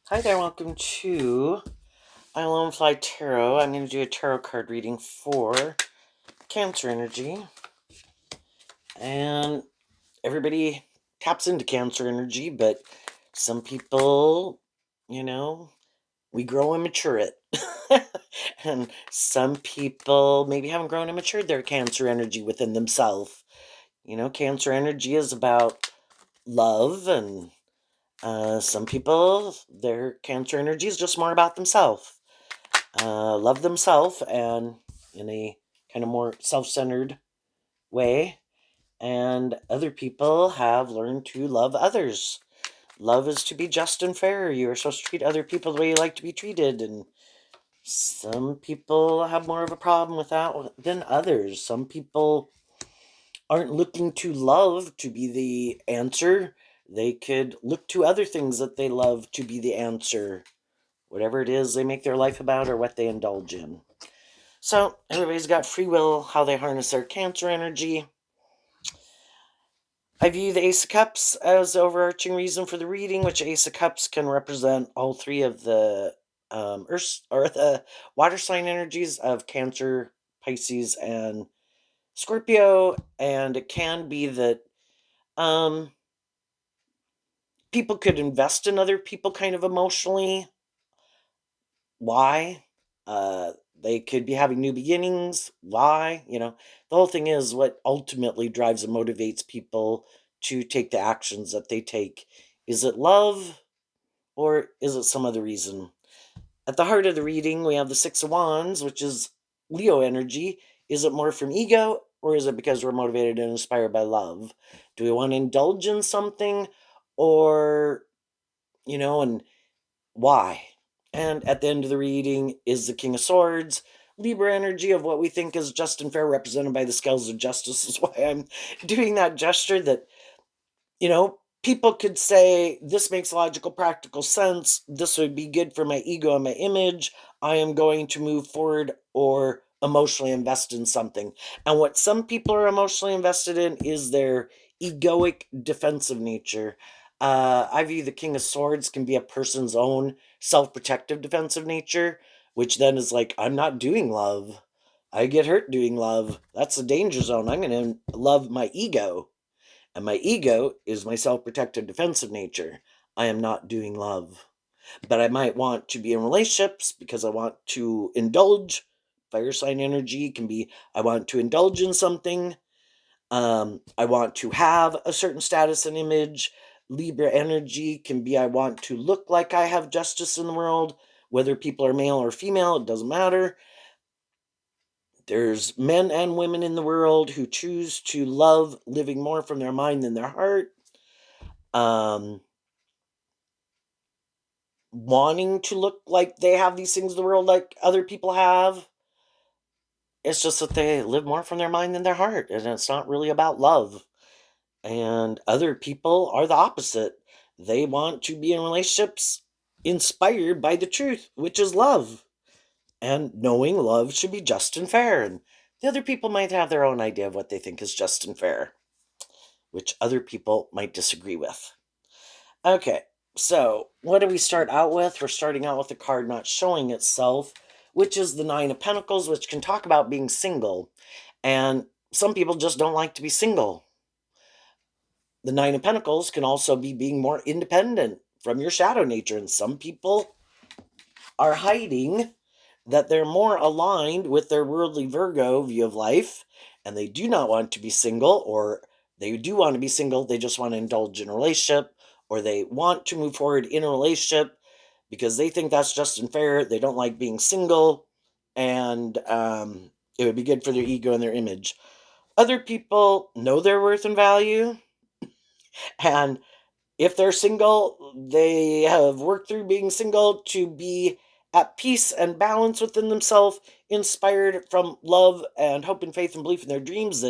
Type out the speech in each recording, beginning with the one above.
Hi there, welcome to Island Fly Tarot. I'm going to do a tarot card reading for Cancer energy. And everybody taps into Cancer energy, but some people, you know, we grow and mature it. And some people maybe haven't grown and matured their Cancer energy within themselves. Cancer energy is about love, and some people, their Cancer energy is just more about themselves. Love themselves and in a kind of more self-centered way, and other people have learned to love others. Love is to be just and fair. You are supposed to treat other people the way you like to be treated, and some people have more of a problem with that than others. Some people aren't looking to love to be the answer. They could look to other things that they love to be the answer, whatever it is they make their life about or what they indulge in. So everybody's got free will, how they harness their Cancer energy. I view the Ace of Cups as the overarching reason for the reading, which Ace of Cups can represent all three of the Earth or the water sign energies of Cancer, Pisces, and Scorpio. And it can be that um, people could invest in other people kind of emotionally. Why? Uh, they could be having new beginnings. Why? The whole thing is what ultimately drives and motivates people to take the actions that they take. Is it love or is it some other reason? At the heart of the reading, we have the Six of Wands, which is Leo energy. Is it more from ego or is it because we're motivated and inspired by love? Do we want to indulge in something or, and why? And at the end of the reading is the King of Swords, Libra energy of what we think is just and fair, represented by the scales of justice, is why I'm doing that gesture that, people could say, this makes logical, practical sense. This would be good for my ego and my image. I am going to move forward or emotionally invest in something. And what some people are emotionally invested in is their egoic defensive nature. I view the King of Swords can be a person's own self-protective defensive nature, which then is like, I'm not doing love. I get hurt doing love. That's a danger zone. I'm going to love my ego. And my ego is my self-protective defensive nature. I am not doing love. But I might want to be in relationships because I want to indulge. Fire sign energy can be, I want to indulge in something. I want to have a certain status and image. Libra energy can be, I want to look like I have justice in the world. Whether people are male or female, it doesn't matter. There's men and women in the world who choose to love living more from their mind than their heart. Um, Wanting to look like they have these things in the world like other people have. It's just that they live more from their mind than their heart, and it's not really about love. And other people are the opposite. They want to be in relationships inspired by the truth, which is love. And knowing love should be just and fair. And the other people might have their own idea of what they think is just and fair, which other people might disagree with. Okay, so what do we start out with? We're starting out with the card not showing itself, which is the Nine of Pentacles, which can talk about being single. And some people just don't like to be single. The Nine of Pentacles can also be being more independent from your shadow nature. And some people are hiding that they're more aligned with their worldly Virgo view of life, and they do not want to be single, or they do want to be single, they just want to indulge in a relationship, or they want to move forward in a relationship because they think that's just and fair. They don't like being single, and it would be good for their ego and their image. Other people know their worth and value, and if they're single, they have worked through being single to be at peace and balance within themselves, inspired from love and hope and faith and belief in their dreams.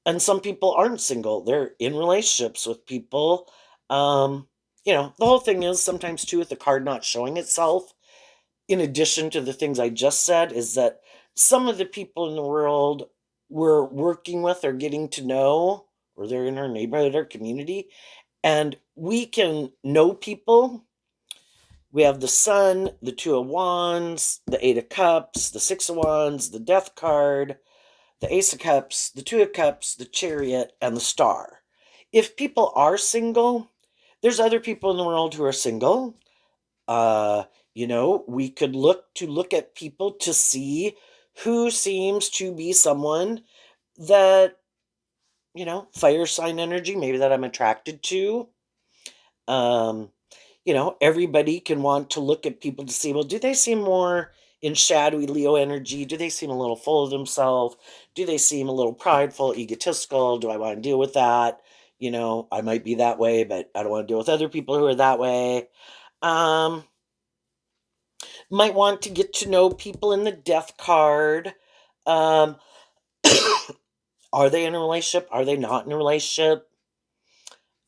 And some people aren't single, they're in relationships with people. Um, the whole thing is sometimes too, with the card not showing itself, in addition to the things I just said, is that some of the people in the world we're working with or getting to know, or they're in our neighborhood or community, and we can know people We have the Sun, the Two of Wands, the Eight of Cups, the Six of Wands, the Death card, the Ace of Cups, the Two of Cups, the Chariot, and the Star. If people are single, there's other people in the world who are single. Uh, we could look at people to see who seems to be someone that, fire sign energy, maybe that I'm attracted to. Um, everybody can want to look at people to see, well, do they seem more in shadowy Leo energy? Do they seem a little full of themselves? Do they seem a little prideful, egotistical? Do I want to deal with that? I might be that way, but I don't want to deal with other people who are that way. Um, might want to get to know people in the Death card. Um, are they in a relationship? Are they not in a relationship?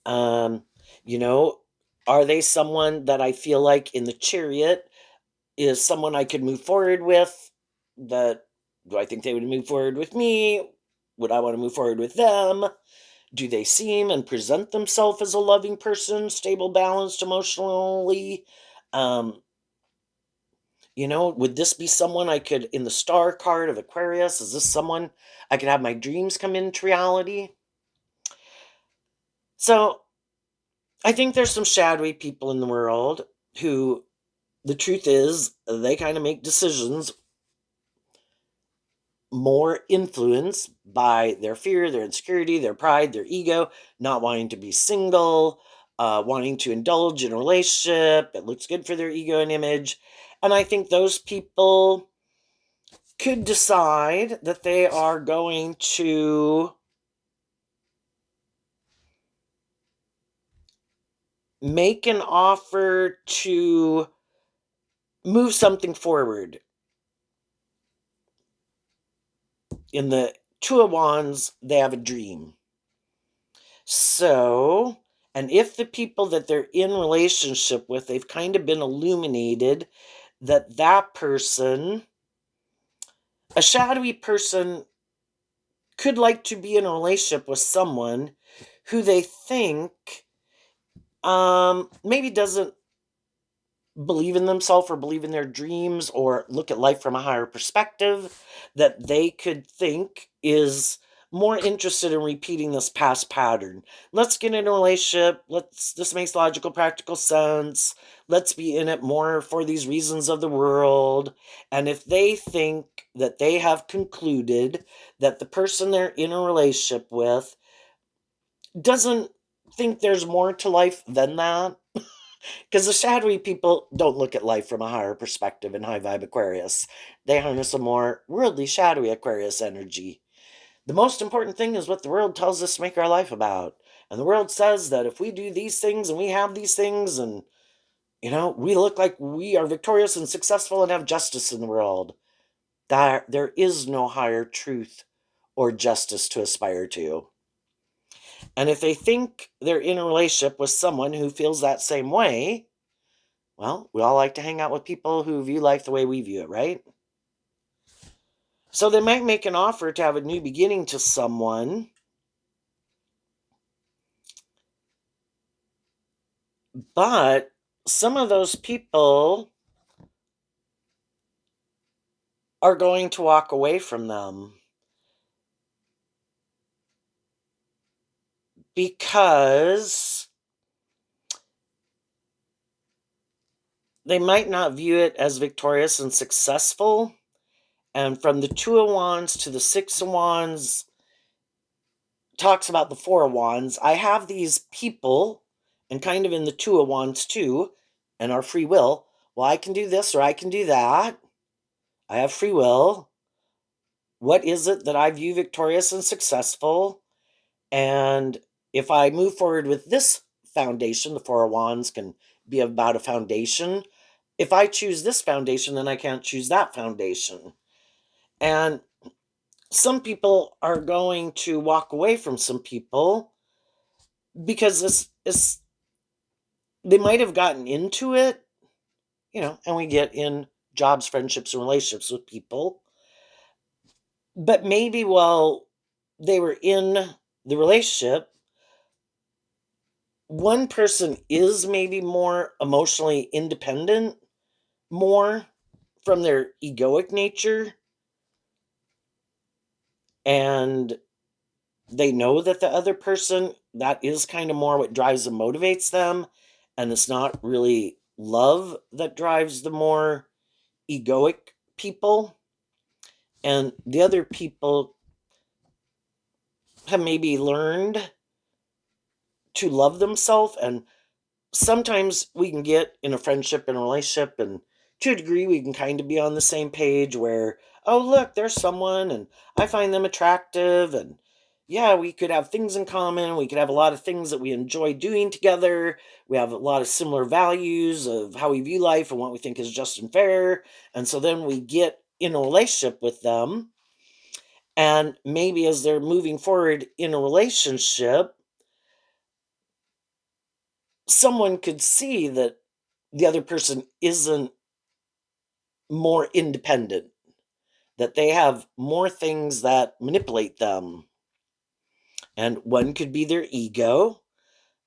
Um, you know, are they someone that I feel like in the Chariot is someone I could move forward with? That do I think they would move forward with me? Would I want to move forward with them? Do they seem and present themselves as a loving person, stable, balanced emotionally? Um, would this be someone I could, in the Star card of Aquarius, is this someone I could have my dreams come into reality? So I think there's some shadowy people in the world who, the truth is, they kind of make decisions more influenced by their fear, their insecurity, their pride, their ego, not wanting to be single, wanting to indulge in a relationship. It looks good for their ego and image. And I think those people could decide that they are going to make an offer to move something forward. In the Two of Wands, they have a dream. So, and if the people that they're in relationship with, they've kind of been illuminated that that person, a shadowy person, could like to be in a relationship with someone who they think maybe doesn't believe in themselves or believe in their dreams or look at life from a higher perspective, that they could think is more interested in repeating this past pattern. Let's get in a relationship. This makes logical, practical sense. Let's be in it more for these reasons of the world. And if they think that they have concluded that the person they're in a relationship with doesn't think there's more to life than that, because the shadowy people don't look at life from a higher perspective in high vibe Aquarius. They harness a more worldly, shadowy Aquarius energy. The most important thing is what the world tells us to make our life about. And the world says that if we do these things and we have these things and, we look like we are victorious and successful and have justice in the world, that there is no higher truth or justice to aspire to. And if they think they're in a relationship with someone who feels that same way, well, we all like to hang out with people who view life the way we view it, right? So they might make an offer to have a new beginning to someone, but some of those people are going to walk away from them because they might not view it as victorious and successful. And from the Two of Wands to the Six of Wands, talks about the Four of Wands. I have these people, and kind of in the Two of Wands too, and our free will. Well, I can do this or I can do that. I have free will. What is it that I view victorious and successful? And if I move forward with this foundation, the Four of Wands can be about a foundation. If I choose this foundation, then I can't choose that foundation. And some people are going to walk away from some people because they might have gotten into it, and we get in jobs, friendships, and relationships with people. But maybe while they were in the relationship, one person is maybe more emotionally independent, more from their egoic nature, and they know that the other person, that is kind of more what drives and motivates them, and it's not really love that drives the more egoic people, and the other people have maybe learned to love themselves. And sometimes we can get in a friendship and a relationship, and to a degree we can kind of be on the same page where, oh look, there's someone and I find them attractive, and yeah, we could have things in common, we could have a lot of things that we enjoy doing together, we have a lot of similar values of how we view life and what we think is just and fair. And so then we get in a relationship with them, and maybe as they're moving forward in a relationship, someone could see that the other person isn't more independent, that they have more things that manipulate them. And one could be their ego,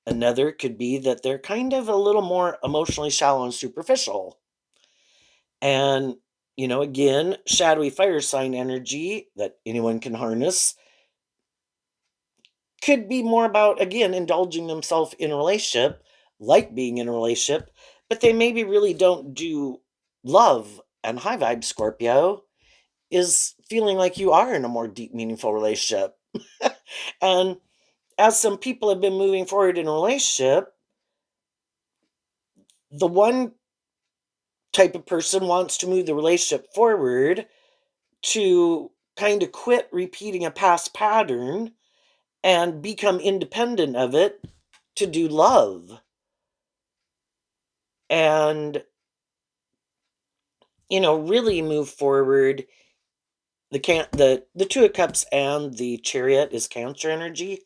another could be that they're kind of a little more emotionally shallow and superficial. And, again, shadowy fire sign energy that anyone can harness could be more about, again, indulging themselves in a relationship, like being in a relationship, but they maybe really don't do love. And high vibe Scorpio is feeling like you are in a more deep, meaningful relationship. And as some people have been moving forward in a relationship, the one type of person wants to move the relationship forward to kind of quit repeating a past pattern and become independent of it, to do love. And, really move forward. The Two of Cups and the Chariot is Cancer energy.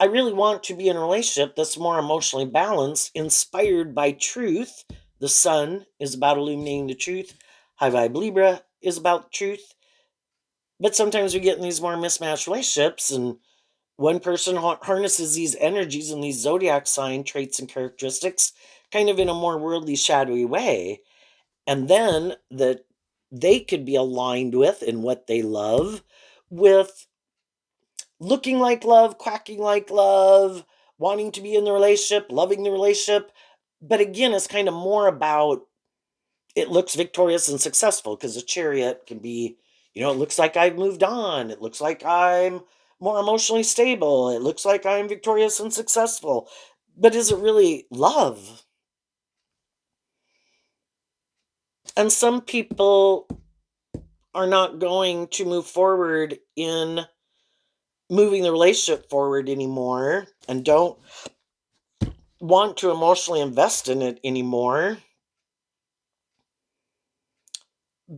I really want to be in a relationship that's more emotionally balanced, inspired by truth. The Sun is about illuminating the truth. High Vibe Libra is about truth. But sometimes we get in these more mismatched relationships, and one person harnesses these energies and these zodiac sign traits and characteristics kind of in a more worldly, shadowy way. And then that they could be aligned with in what they love, with looking like love, quacking like love, wanting to be in the relationship, loving the relationship. But again, it's kind of more about, it looks victorious and successful, because a chariot can be, it looks like I've moved on. It looks like I'm more emotionally stable. It looks like I'm victorious and successful. But is it really love? And some people are not going to move forward in moving the relationship forward anymore, and don't want to emotionally invest in it anymore,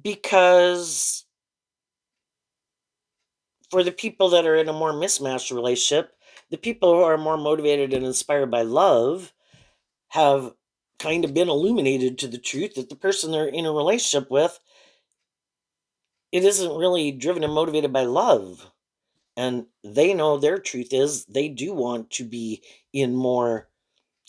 because for the people that are in a more mismatched relationship, the people who are more motivated and inspired by love have kind of been illuminated to the truth that the person they're in a relationship with, it isn't really driven and motivated by love. And they know their truth is they do want to be in more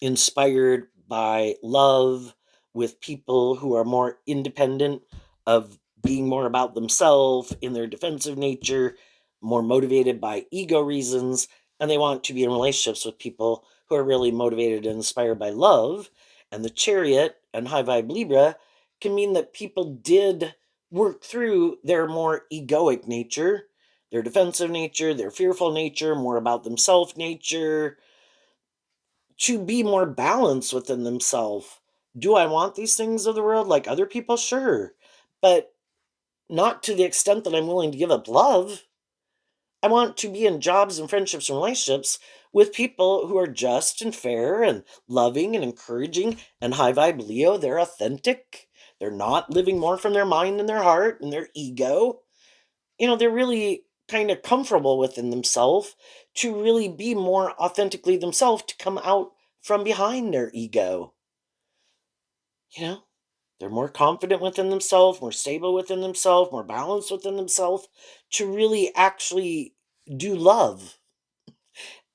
inspired by love, with people who are more independent, of being more about themselves in their defensive nature, more motivated by ego reasons, and they want to be in relationships with people who are really motivated and inspired by love. And the Chariot and High Vibe Libra can mean that people did work through their more egoic nature, their defensive nature, their fearful nature, more about themselves nature, to be more balanced within themselves. Do I want these things of the world like other people? Sure. But not to the extent that I'm willing to give up love. I want to be in jobs and friendships and relationships with people who are just and fair and loving and encouraging and high vibe Leo. They're authentic. They're not living more from their mind than their heart and their ego. They're really kind of comfortable within themselves to really be more authentically themselves, to come out from behind their ego. You know, they're more confident within themselves, more stable within themselves, more balanced within themselves, to really actually do love.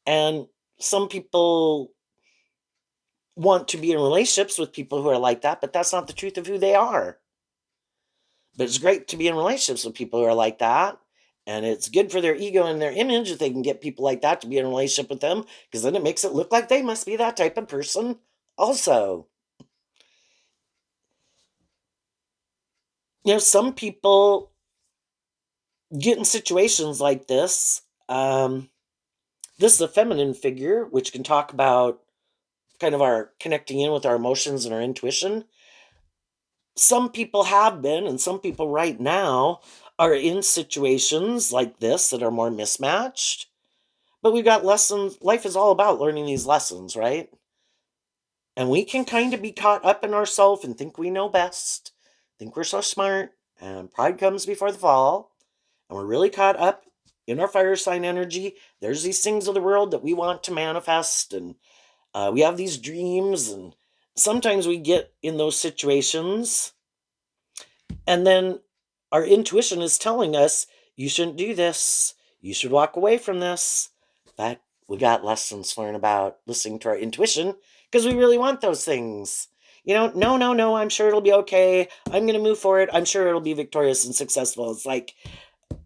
And some people want to be in relationships with people who are like that, but that's not the truth of who they are. But it's great to be in relationships with people who are like that. And it's good for their ego and their image if they can get people like that to be in a relationship with them, because then it makes it look like they must be that type of person also. Some people get in situations like this. This is a feminine figure, which can talk about kind of our connecting in with our emotions and our intuition. Some people have been, and some people right now are in situations like this that are more mismatched. But we've got lessons. Life is all about learning these lessons, right? And we can kind of be caught up in ourselves and think we know best, think we're so smart, and pride comes before the fall. And we're really caught up in our fire sign energy. There's these things of the world that we want to manifest, and we have these dreams, and sometimes we get in those situations, and then our intuition is telling us, you shouldn't do this, you should walk away from this. But we got lessons to learn about listening to our intuition because we really want those things. No, no, no, I'm sure it'll be okay. I'm going to move forward. I'm sure it'll be victorious and successful. It's like,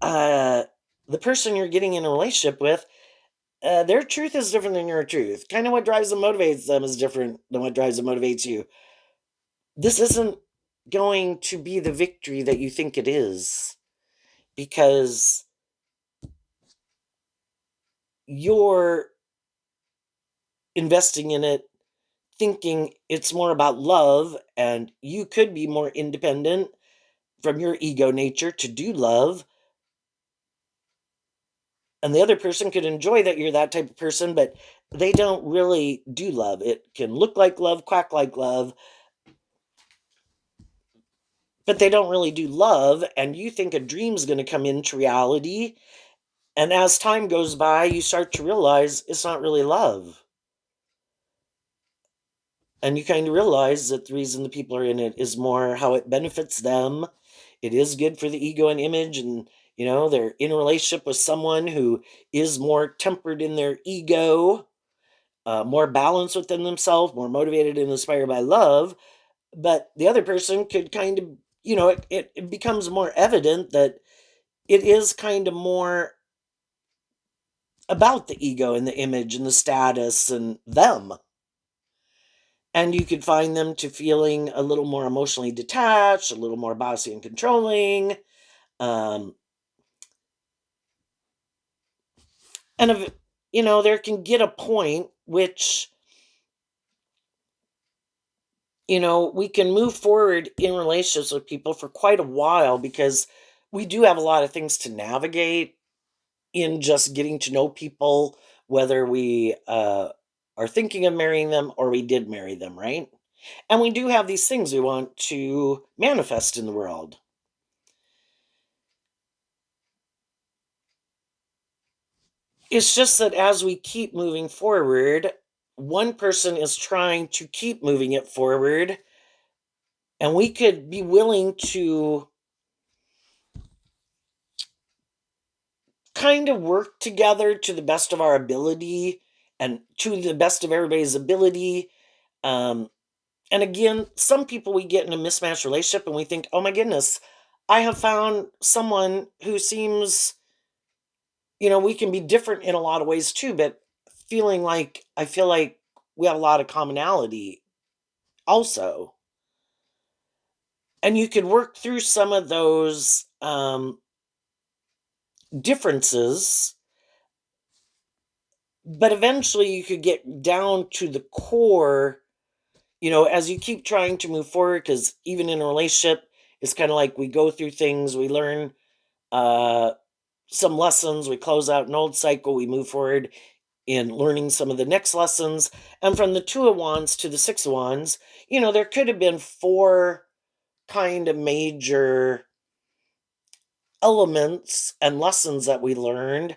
uh, the person you're getting in a relationship with, their truth is different than your truth. Kind of what drives and motivates them is different than what drives and motivates you. This isn't going to be the victory that you think it is, because you're investing in it thinking it's more about love, and you could be more independent from your ego nature to do love, and the other person could enjoy that you're that type of person, but they don't really do love. It can look like love, quack like love, but they don't really do love, and you think a dream's going to come into reality, and as time goes by you start to realize it's not really love, and you kind of realize that the reason the people are in it is more how it benefits them. It is good for the ego and image, and they're in a relationship with someone who is more tempered in their ego, more balanced within themselves, more motivated and inspired by love. But the other person could kind of, it becomes more evident that it is kind of more about the ego and the image and the status and them. And you could find them to feeling a little more emotionally detached, a little more bossy and controlling. Um, and, there can get a point which, we can move forward in relationships with people for quite a while, because we do have a lot of things to navigate in just getting to know people, whether we are thinking of marrying them or we did marry them, right? And we do have these things we want to manifest in the world. It's just that as we keep moving forward, one person is trying to keep moving it forward, and we could be willing to kind of work together to the best of our ability and to the best of everybody's ability. Um, and again, some people, we get in a mismatched relationship and we think, oh my goodness, I have found someone who seems, we can be different in a lot of ways too, but I feel like we have a lot of commonality also. And you could work through some of those differences, but eventually you could get down to the core, as you keep trying to move forward, because even in a relationship, it's kind of like we go through things, we learn uh, some lessons, we close out an old cycle, we move forward in learning some of the next lessons. And from the Two of Wands to the Six of Wands, there could have been four kind of major elements and lessons that we learned.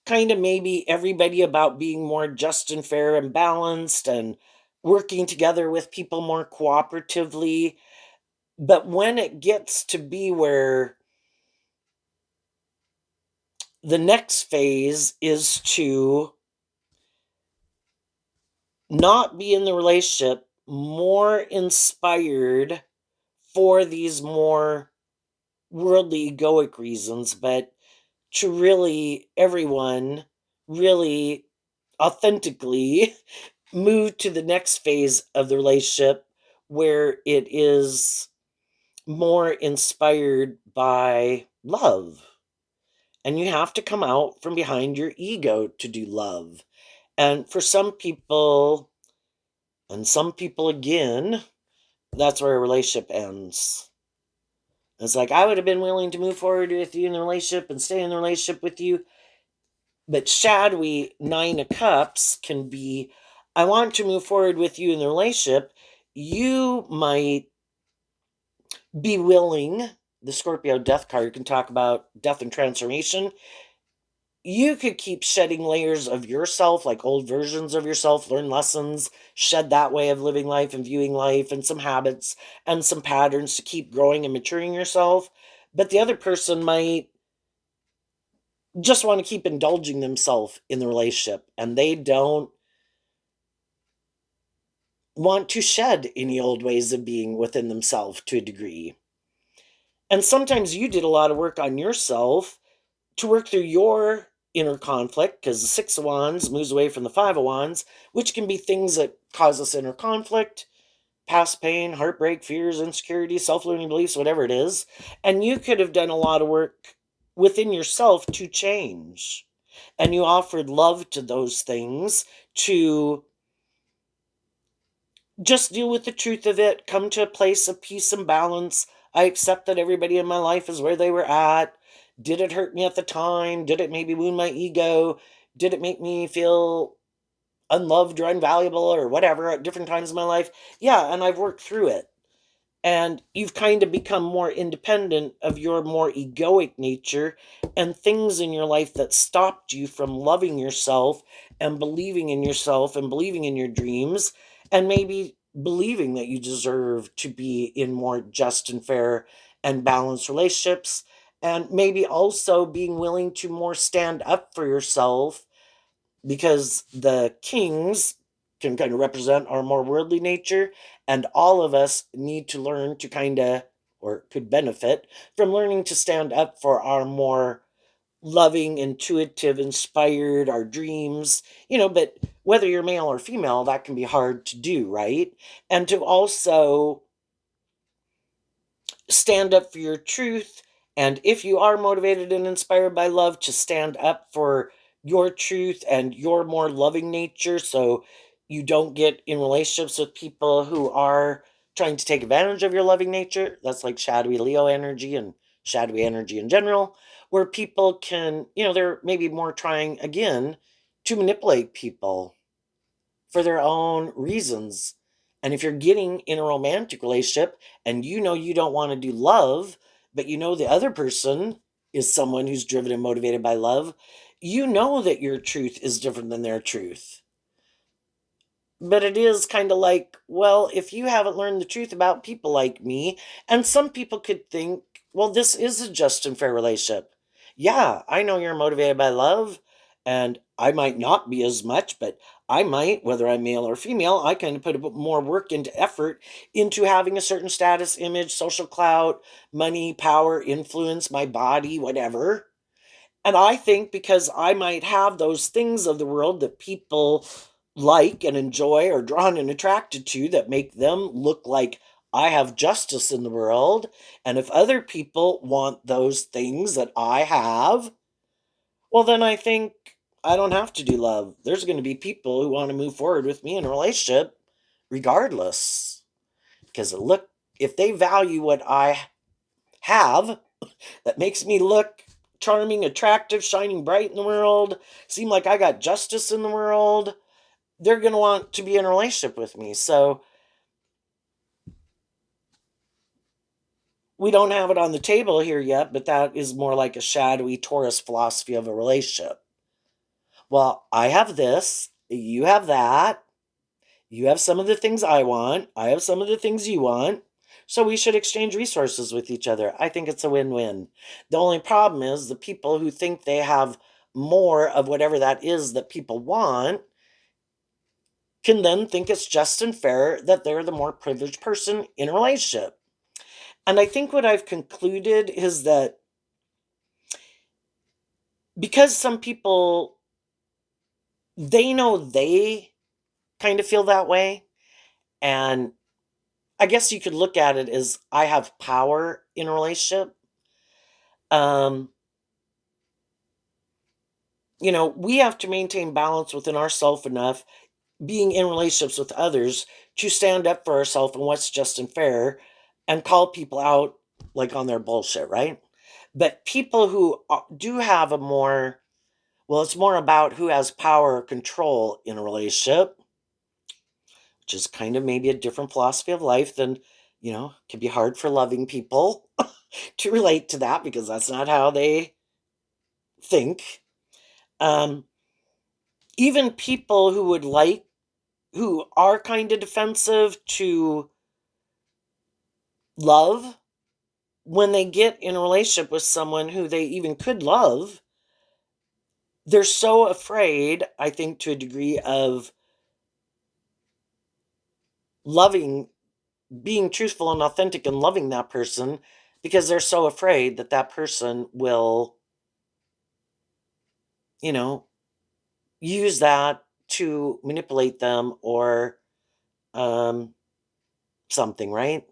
Kind of maybe everybody about being more just and fair and balanced, and working together with people more cooperatively. But when it gets to be where the next phase is to not be in the relationship more inspired for these more worldly egoic reasons, but to really everyone really authentically move to the next phase of the relationship where it is more inspired by love. And you have to come out from behind your ego to do love. And for some people, and some people again, that's where a relationship ends. It's like, I would have been willing to move forward with you in the relationship and stay in the relationship with you. But shadowy Nine of Cups can be, I want to move forward with you in the relationship. You might be willing, the Scorpio death card can talk about death and transformation. You could keep shedding layers of yourself, like old versions of yourself, learn lessons, shed that way of living life and viewing life, and some habits and some patterns to keep growing and maturing yourself. But the other person might just want to keep indulging themselves in the relationship, and they don't want to shed any old ways of being within themselves to a degree. And sometimes you did a lot of work on yourself to work through your inner conflict, because the Six of Wands moves away from the Five of Wands, which can be things that cause us inner conflict, past pain, heartbreak, fears, insecurity, self-limiting beliefs, whatever it is. And you could have done a lot of work within yourself to change. And you offered love to those things to just deal with the truth of it, come to a place of peace and balance. I accept that everybody in my life is where they were at. Did it hurt me at the time? Did it maybe wound my ego? Did it make me feel unloved or unvaluable or whatever at different times in my life? Yeah, and I've worked through it. And you've kind of become more independent of your more egoic nature and things in your life that stopped you from loving yourself and believing in yourself and believing in your dreams, and maybe believing that you deserve to be in more just and fair and balanced relationships, and maybe also being willing to more stand up for yourself, because the kings can kind of represent our more worldly nature, and all of us need to learn to kind of, or could benefit from learning to stand up for our more loving, intuitive, inspired, our dreams, but whether you're male or female, that can be hard to do, right? And to also stand up for your truth. And if you are motivated and inspired by love, to stand up for your truth and your more loving nature, so you don't get in relationships with people who are trying to take advantage of your loving nature. That's like shadowy Leo energy and shadowy energy in general, where people can, they're maybe more trying again to manipulate people for their own reasons. And if you're getting in a romantic relationship and you don't want to do love, but the other person is someone who's driven and motivated by love, you know that your truth is different than their truth. But it is kind of like, well, if you haven't learned the truth about people like me, and some people could think, well, this is a just and fair relationship. Yeah, I know you're motivated by love, and I might not be as much, but I might, whether I'm male or female, I kind of put a bit more work into effort into having a certain status, image, social clout, money, power, influence, my body, whatever. And I think because I might have those things of the world that people like and enjoy, or drawn and attracted to, that make them look like I have justice in the world. And if other people want those things that I have, well, then I think I don't have to do love. There's going to be people who want to move forward with me in a relationship regardless. Because look, if they value what I have, that makes me look charming, attractive, shining bright in the world, seem like I got justice in the world, they're going to want to be in a relationship with me. So we don't have it on the table here yet, but that is more like a shadowy Taurus philosophy of a relationship. Well, I have this, you have that, you have some of the things I want, I have some of the things you want. So we should exchange resources with each other. I think it's a win-win. The only problem is the people who think they have more of whatever that is that people want can then think it's just and fair that they're the more privileged person in a relationship. And I think what I've concluded is that because some people, they know they kind of feel that way, and I guess you could look at it as I have power in a relationship. Um, we have to maintain balance within ourselves enough, being in relationships with others, to stand up for ourselves and what's just and fair and call people out like on their bullshit, right? But people who do have a more, well, it's more about who has power or control in a relationship, which is kind of maybe a different philosophy of life than, can be hard for loving people to relate to that because that's not how they think. Um, Even people who would like, who are kind of defensive to love, when they get in a relationship with someone who they even could love, they're so afraid, I think, to a degree of loving, being truthful and authentic and loving that person because they're so afraid that that person will, you know, use that to manipulate them or um, something, right?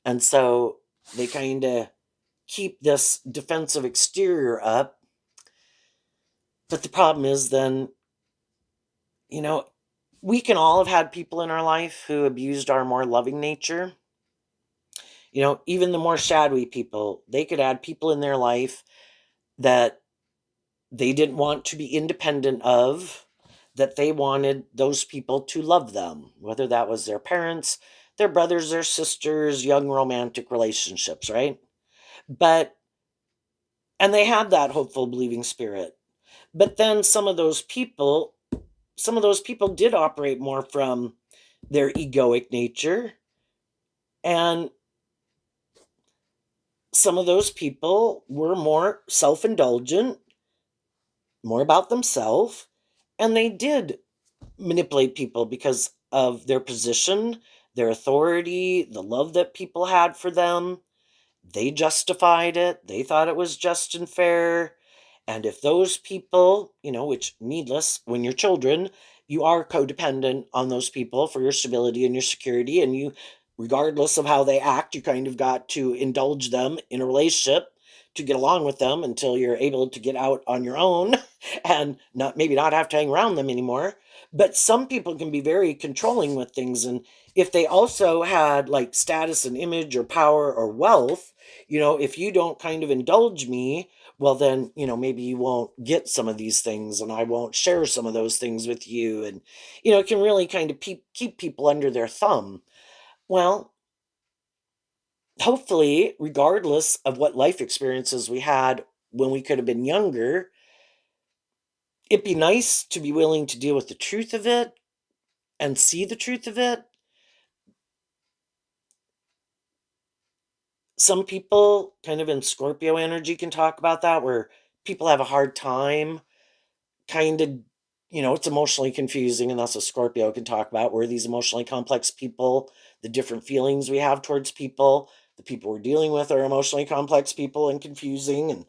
And so they kind of keep this defensive exterior up. But the problem is then, you know, we can all have had people in our life who abused our more loving nature. Even the more shadowy people, they could add people in their life that they didn't want to be independent of, that they wanted those people to love them, whether that was their parents, their brothers, their sisters, young romantic relationships, right? But, and they had that hopeful, believing spirit. But then some of those people did operate more from their egoic nature. And some of those people were more self indulgent, more about themselves, and they did manipulate people because of their position, their authority, the love that people had for them. They justified it. They thought it was just and fair. And if those people, which needless, when you're children, you are codependent on those people for your stability and your security. And you, regardless of how they act, you kind of got to indulge them in a relationship to get along with them until you're able to get out on your own and not, maybe not have to hang around them anymore. But some people can be very controlling with things. And if they also had like status and image or power or wealth, if you don't kind of indulge me, well, then, maybe you won't get some of these things and I won't share some of those things with you. And, it can really kind of keep people under their thumb. Well, hopefully, regardless of what life experiences we had when we could have been younger, it'd be nice to be willing to deal with the truth of it and see the truth of it. Some people kind of in Scorpio energy can talk about that, where people have a hard time kind of, it's emotionally confusing, and that's what Scorpio can talk about. We're these emotionally complex people, the different feelings we have towards people, the people we're dealing with are emotionally complex people and confusing,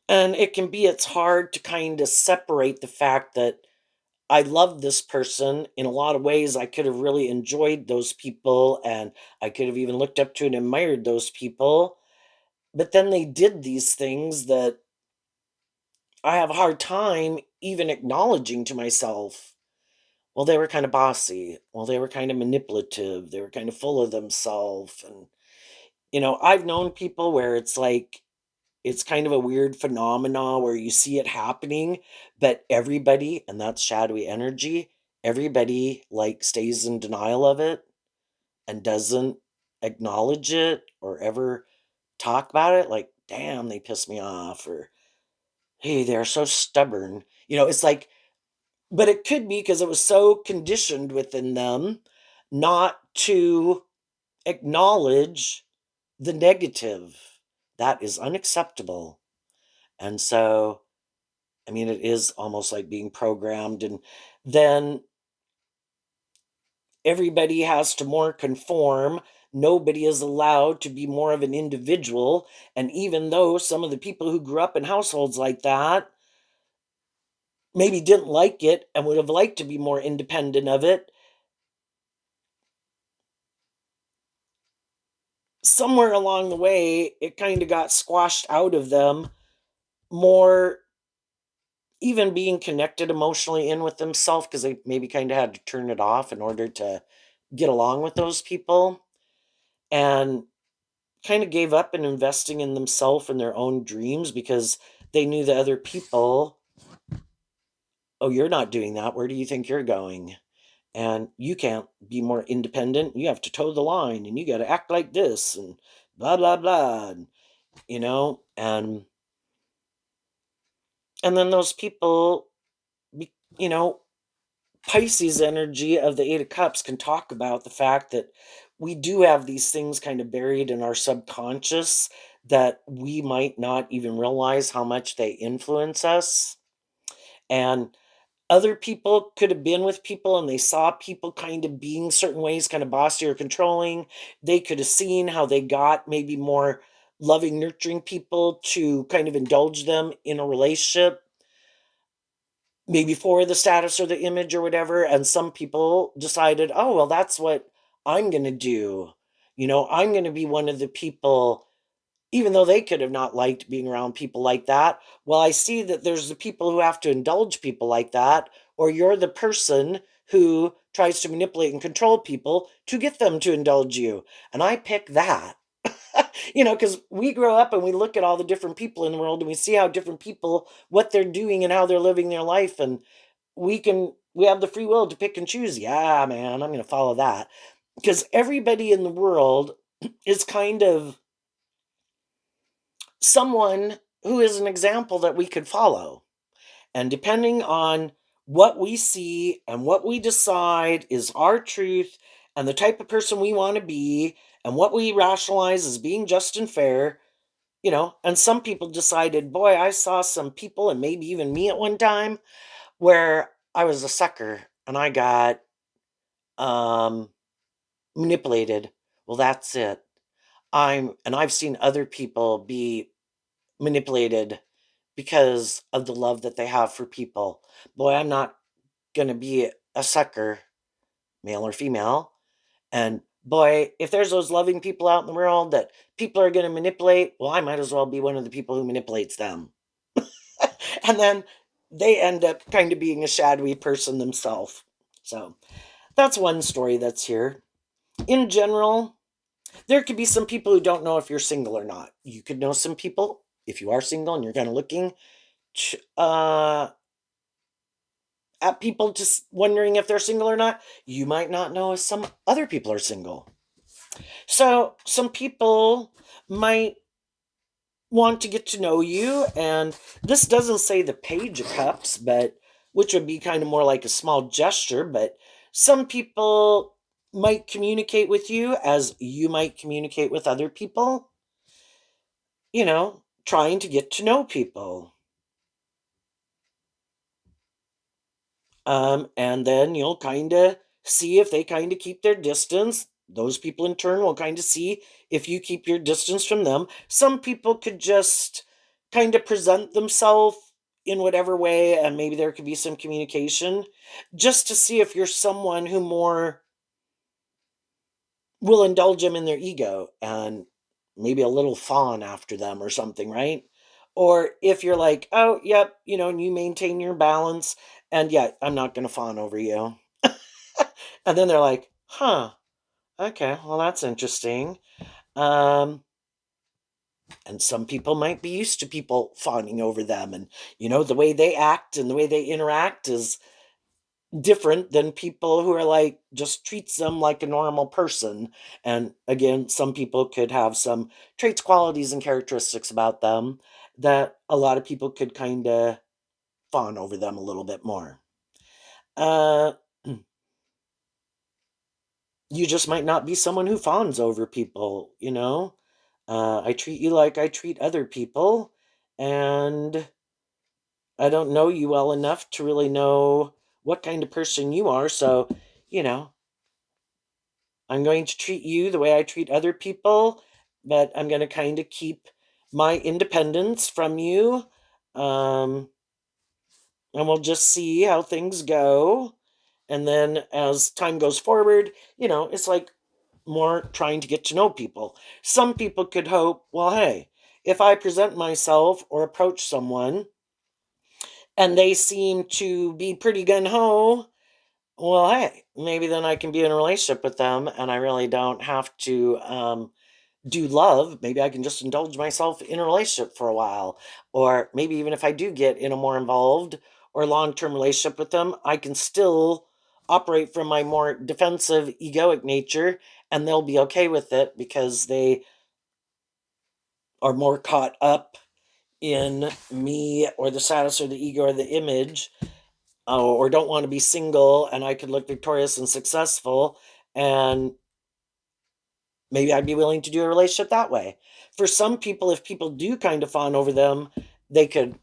and it can be, it's hard to kind of separate the fact that I love this person in a lot of ways. I could have really enjoyed those people and I could have even looked up to and admired those people. But then they did these things that I have a hard time even acknowledging to myself. Well, they were kind of bossy. Well, they were kind of manipulative. They were kind of full of themselves. And, I've known people where it's like, it's kind of a weird phenomena where you see it happening, but everybody, and that's shadowy energy, everybody like stays in denial of it and doesn't acknowledge it or ever talk about it. Like, damn, they piss me off, or hey, they're so stubborn. It's like, but it could be because it was so conditioned within them not to acknowledge the negative. That is unacceptable. And so I mean, it is almost like being programmed, and then everybody has to more conform. Nobody is allowed to be more of an individual. And even though some of the people who grew up in households like that maybe didn't like it and would have liked to be more independent of it, somewhere along the way, it kind of got squashed out of them more, even being connected emotionally in with themselves because they maybe kind of had to turn it off in order to get along with those people. And kind of gave up in investing in themselves and their own dreams because they knew the other people, oh, you're not doing that. Where do you think you're going? And you can't be more independent. You have to toe the line and you got to act like this and blah, blah, blah. And, and then those people, you know, Pisces energy of the Eight of Cups can talk about the fact that we do have these things kind of buried in our subconscious that we might not even realize how much they influence us. And other people could have been with people and they saw people kind of being certain ways, kind of bossy or controlling. They could have seen how they got maybe more loving, nurturing people to kind of indulge them in a relationship maybe for the status or the image or whatever, and some people decided, "Oh, well, that's what I'm gonna do." I'm gonna be one of the people, even though they could have not liked being around people like that. Well, I see that there's the people who have to indulge people like that, or you're the person who tries to manipulate and control people to get them to indulge you, and I pick that. Because we grow up and we look at all the different people in the world and we see how different people, what they're doing and how they're living their life, and we have the free will to pick and choose. Yeah, man, I'm going to follow that because everybody in the world is kind of someone who is an example that we could follow. And depending on what we see and what we decide is our truth and the type of person we want to be and what we rationalize as being just and fair, and some people decided, boy, I saw some people and maybe even me at one time where I was a sucker and I got um manipulated. Well, that's it. I've seen other people be manipulated because of the love that they have for people. Boy, I'm not going to be a sucker, male or female. And boy, if there's those loving people out in the world that people are going to manipulate, well, I might as well be one of the people who manipulates them. And then they end up kind of being a shadowy person themselves. So that's one story that's here. In general, there could be some people who don't know if you're single or not. You could know some people, if you are single and you're kind of looking at people just wondering if they're single or not, you might not know if some other people are single. So some people might want to get to know you, and this doesn't say the Page of Cups, but which would be kind of more like a small gesture, but some people might communicate with you as you might communicate with other people, trying to get to know people. And then you'll kind of see if they kind of keep their distance. Those people in turn will kind of see if you keep your distance from them. Some people could just kind of present themselves in whatever way, and maybe there could be some communication just to see if you're someone who more will indulge them in their ego and maybe a little fawn after them or something, right? Or if you're like, oh, yep, and you maintain your balance, and yeah, I'm not going to fawn over you. And then they're like, huh, okay, well, that's interesting. Um, and some people might be used to people fawning over them, and the way they act and the way they interact is different than people who are like just treats them like a normal person. And again, some people could have some traits, qualities, and characteristics about them that a lot of people could kind of fawn over them a little bit more. uh you just might not be someone who fawns over people. I treat you like I treat other people, and I don't know you well enough to really know what kind of person you are. So, you know, I'm going to treat you the way I treat other people, but I'm going to kind of keep my independence from you. Um, and we'll just see how things go. And then as time goes forward, it's like more trying to get to know people. Some people could hope, well, hey, if I present myself or approach someone and they seem to be pretty gun ho, well, hey, maybe then I can be in a relationship with them and I really don't have to do love. Maybe I can just indulge myself in a relationship for a while. Or maybe even if I do get in a more involved or long term relationship with them, I can still operate from my more defensive, egoic nature and they'll be okay with it because they are more caught up in me or the status or the ego or the image, or don't want to be single and I could look victorious and successful, and maybe I'd be willing to do a relationship that way. For some people, if people do kind of fawn over them, they could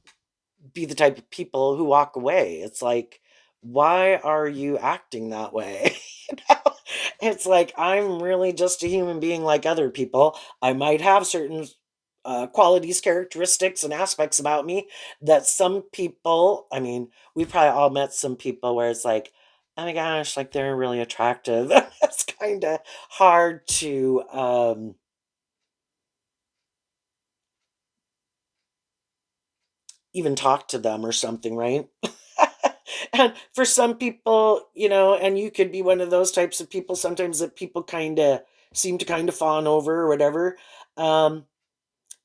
be the type of people who walk away. It's like, why are you acting that way? you know? It's like, I'm really just a human being like other people. I might have certain qualities, characteristics, and aspects about me that some people, I mean, we've probably all met some people where it's like, oh my gosh, like they're really attractive. It's kind of hard to even talk to them or something, right? And for some people, and you could be one of those types of people sometimes that people kind of seem to kind of fawn over or whatever. Um,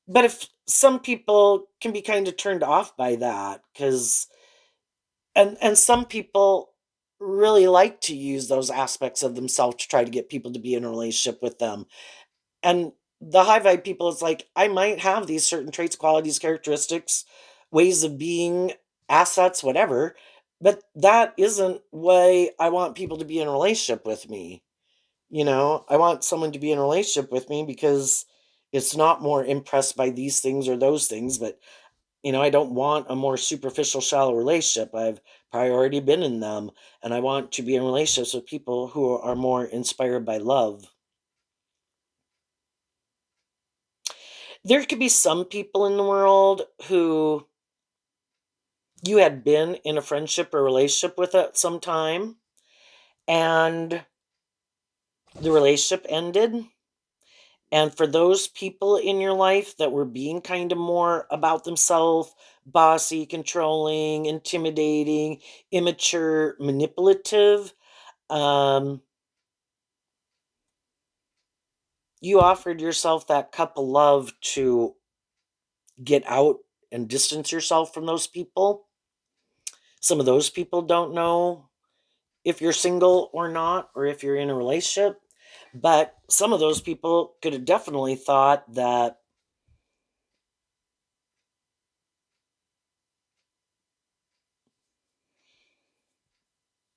but if some people can be kind of turned off by that, because and some people really like to use those aspects of themselves to try to get people to be in a relationship with them. And the high vibe people, it's like, I might have these certain traits, qualities, characteristics, ways of being, assets, whatever, but that isn't why I want people to be in a relationship with me. I want someone to be in a relationship with me because it's not more impressed by these things or those things, but I don't want a more superficial, shallow relationship. I've probably already been in them, and I want to be in relationships with people who are more inspired by love. There could be some people in the world who you had been in a friendship or relationship with at some time, and the relationship ended. And for those people in your life that were being kind of more about themselves, bossy, controlling, intimidating, immature, manipulative, um, you offered yourself that cup of love to get out and distance yourself from those people. Some of those people don't know if you're single or not, or if you're in a relationship. But some of those people could have definitely thought that,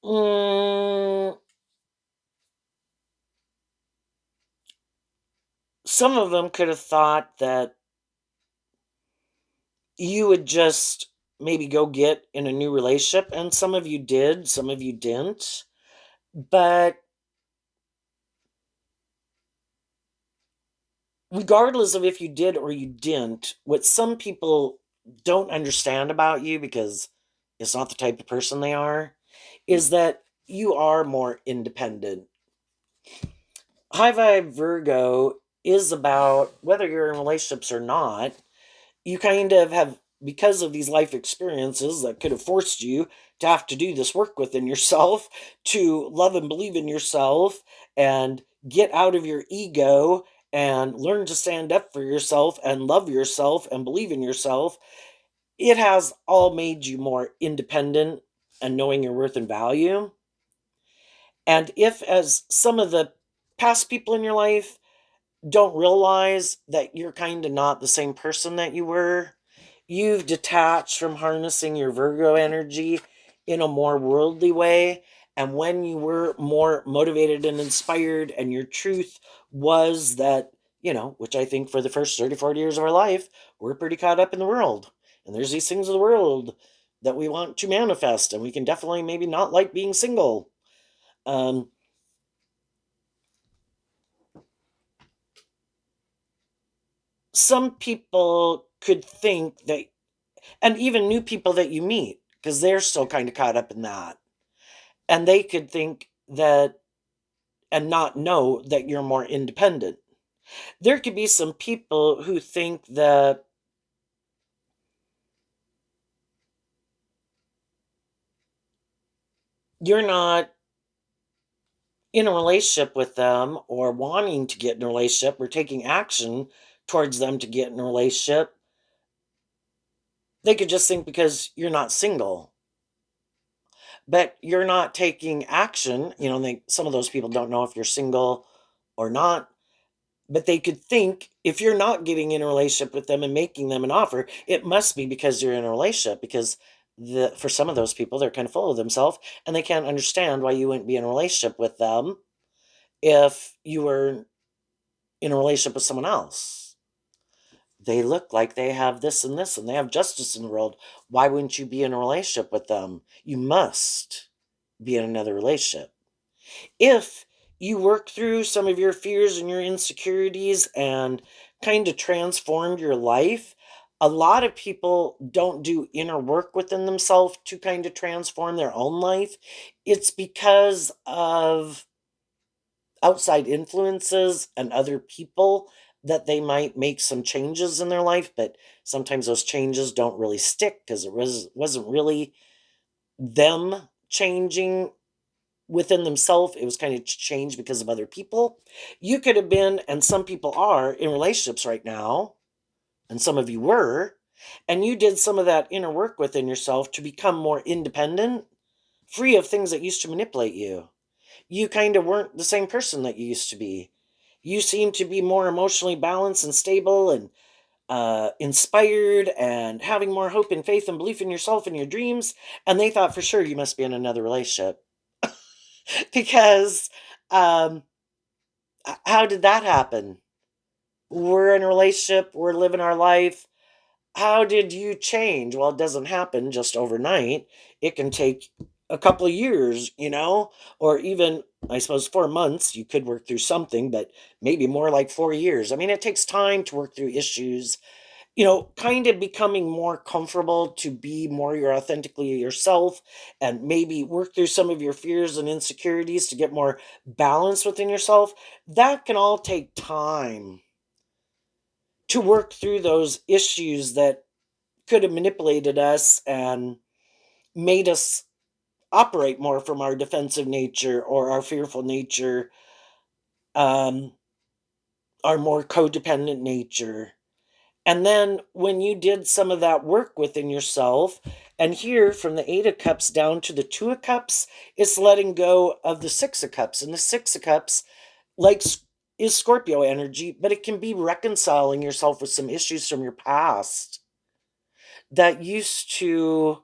mm, some of them could have thought that you would just maybe go get in a new relationship. And some of you did, some of you didn't. But regardless of if you did or you didn't, what some people don't understand about you, because it's not the type of person they are, is that you are more independent. High vibe Virgo is about, whether you're in relationships or not, you kind of have, because of these life experiences that could have forced you to have to do this work within yourself, to love and believe in yourself and get out of your ego and learn to stand up for yourself and love yourself and believe in yourself. It has all made you more independent and knowing your worth and value. And if, as some of the past people in your life don't realize that you're kind of not the same person that you were, you've detached from harnessing your Virgo energy in a more worldly way. And when you were more motivated and inspired, and your truth was that, which I think for the first 30, 40 years of our life, we're pretty caught up in the world. And there's these things of the world. that we want to manifest, and we can definitely maybe not like being single. Um, some people could think that, and even new people that you meet, because they're still kind of caught up in that, and they could think that and not know that you're more independent. There could be some people who think that you're not in a relationship with them or wanting to get in a relationship or taking action towards them to get in a relationship. They could just think because you're not single, but you're not taking action. Some of those people don't know if you're single or not, but they could think if you're not getting in a relationship with them and making them an offer, it must be because you're in a relationship. Because for some of those people, they're kind of full of themselves and they can't understand why you wouldn't be in a relationship with them if you were in a relationship with someone else. They look like they have this and this and they have justice in the world. Why wouldn't you be in a relationship with them? You must be in another relationship. If you work through some of your fears and your insecurities and kind of transformed your life, a lot of people don't do inner work within themselves to kind of transform their own life. It's because of outside influences and other people that they might make some changes in their life, but sometimes those changes don't really stick because wasn't really them changing within themselves. It was kind of changed because of other people. You could have been, and some people are in relationships right now, and some of you were, and you did some of that inner work within yourself to become more independent, free of things that used to manipulate you. You kind of weren't the same person that you used to be. You seem to be more emotionally balanced and stable and inspired and having more hope and faith and belief in yourself and your dreams. And they thought for sure you must be in another relationship because um, how did that happen? We're in a relationship, we're living our life. How did you change? Well, it doesn't happen just overnight. It can take a couple of years, or even, I suppose, 4 months. You could work through something, but maybe more like 4 years. I mean, it takes time to work through issues, kind of becoming more comfortable to be more your authentically yourself and maybe work through some of your fears and insecurities to get more balance within yourself. That can all take time to work through those issues that could have manipulated us and made us operate more from our defensive nature or our fearful nature, um, our more codependent nature. And then when you did some of that work within yourself, and here from the Eight of Cups down to the Two of Cups, it's letting go of the Six of Cups. And the Six of Cups, like, is Scorpio energy, but it can be reconciling yourself with some issues from your past that used to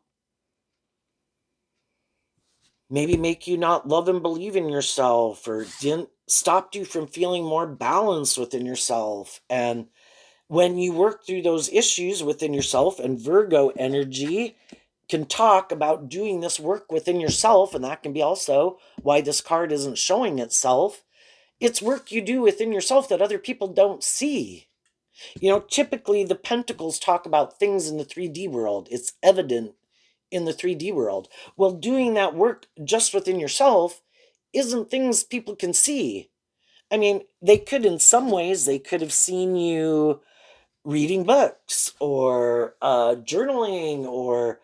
maybe make you not love and believe in yourself or didn't stopped you from feeling more balanced within yourself. And when you work through those issues within yourself, and Virgo energy can talk about doing this work within yourself, and that can be also why this card isn't showing itself. It's work you do within yourself that other people don't see. Typically the pentacles talk about things in the 3D world. It's evident in the 3D world. Well, doing that work just within yourself isn't things people can see. I mean, they could, in some ways, they could have seen you reading books or journaling or,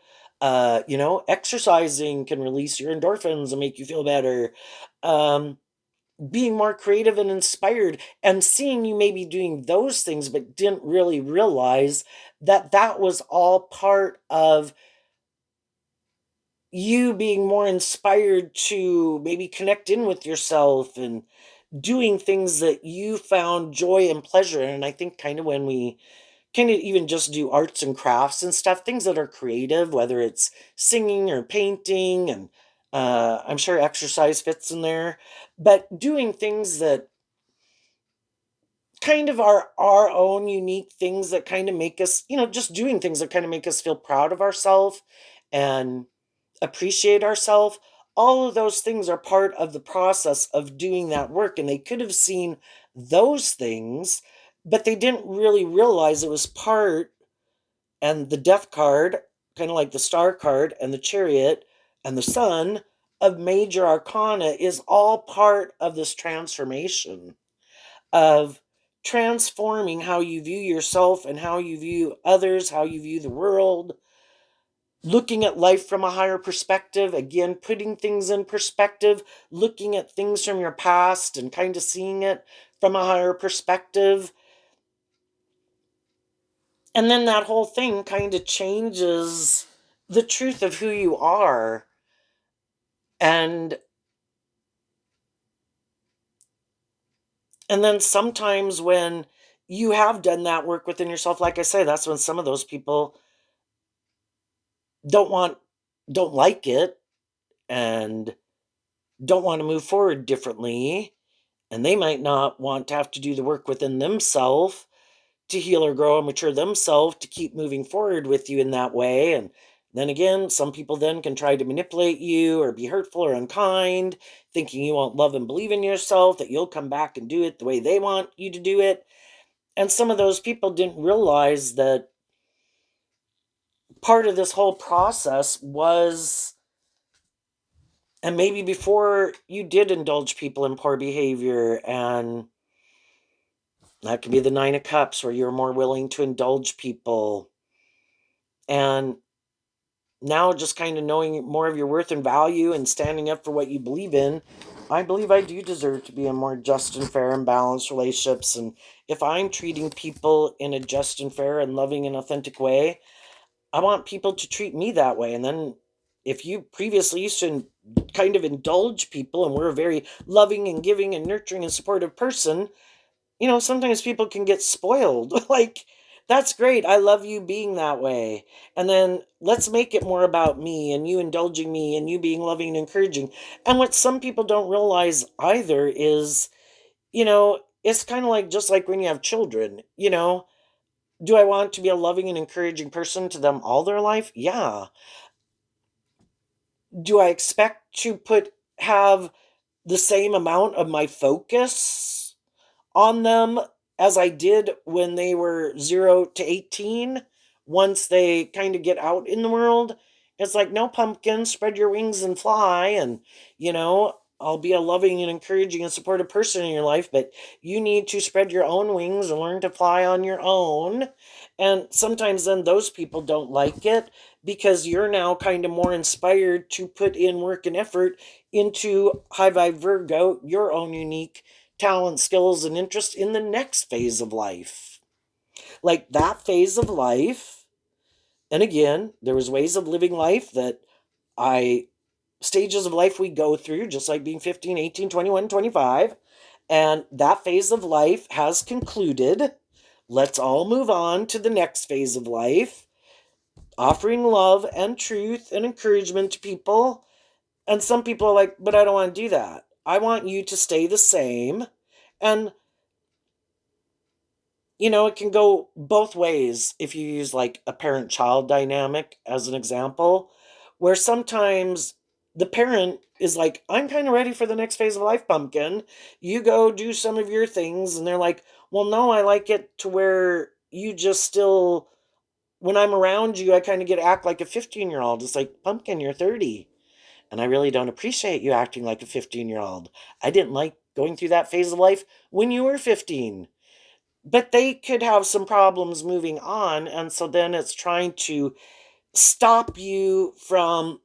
exercising can release your endorphins and make you feel better. Um, being more creative and inspired and seeing you maybe doing those things, but didn't really realize that that was all part of you being more inspired to maybe connect in with yourself and doing things that you found joy and pleasure in. And I think kind of when we kind of even just do arts and crafts and stuff, things that are creative, whether it's singing or painting, and I'm sure exercise fits in there, but doing things that kind of are our own unique things that kind of make us, just doing things that kind of make us feel proud of ourselves and appreciate ourselves. All of those things are part of the process of doing that work. And they could have seen those things, but they didn't really realize it was part. And the death card, kind of like the star card and the chariot and the sun of major arcana, is all part of this transformation of transforming how you view yourself and how you view others, how you view the world, looking at life from a higher perspective, again, putting things in perspective, looking at things from your past and kind of seeing it from a higher perspective. And then that whole thing kind of changes the truth of who you are. And and then sometimes when you have done that work within yourself, like I say, that's when some of those people don't want don't like it and don't want to move forward differently, and they might not want to have to do the work within themselves to heal or grow and mature themselves to keep moving forward with you in that way. And then again, some people then can try to manipulate you or be hurtful or unkind, thinking you won't love and believe in yourself, that you'll come back and do it the way they want you to do it. And some of those people didn't realize that part of this whole process was, and maybe before you did indulge people in poor behavior, and that could be the Nine of Cups, where you're more willing to indulge people. And now, just kind of knowing more of your worth and value and standing up for what you believe in, I believe I do deserve to be in more just and fair and balanced relationships. And if I'm treating people in a just and fair and loving and authentic way, I want people to treat me that way. And then if you previously used to kind of indulge people and we're a very loving and giving and nurturing and supportive person, sometimes people can get spoiled. Like, that's great. I love you being that way. And then let's make it more about me and you indulging me and you being loving and encouraging. And what some people don't realize either is, it's kind of like just like when you have children, do I want to be a loving and encouraging person to them all their life? Yeah. Do I expect to have the same amount of my focus on them as I did when they were 0 to 18? Once they kind of get out in the world, it's like, no, pumpkin, spread your wings and fly. And, I'll be a loving and encouraging and supportive person in your life, but you need to spread your own wings and learn to fly on your own. And sometimes then those people don't like it because you're now kind of more inspired to put in work and effort into High Vibe Virgo, your own unique talent, skills, and interest in the next phase of life. Like that phase of life, and again, there was ways of living life that I stages of life we go through, just like being 15, 18, 21, 25. And that phase of life has concluded. Let's all move on to the next phase of life, offering love and truth and encouragement to people. And some people are like, but I don't want to do that. I want you to stay the same. And it can go both ways if you use like a parent child dynamic as an example, where sometimes the parent is like, I'm kind of ready for the next phase of life, pumpkin. You go do some of your things. And they're like, well, no, I like it to where you just still, when I'm around you, I kind of get act like a 15-year-old. It's like, pumpkin, you're 30. And I really don't appreciate you acting like a 15-year-old. I didn't like going through that phase of life when you were 15. But they could have some problems moving on, and so then it's trying to stop you from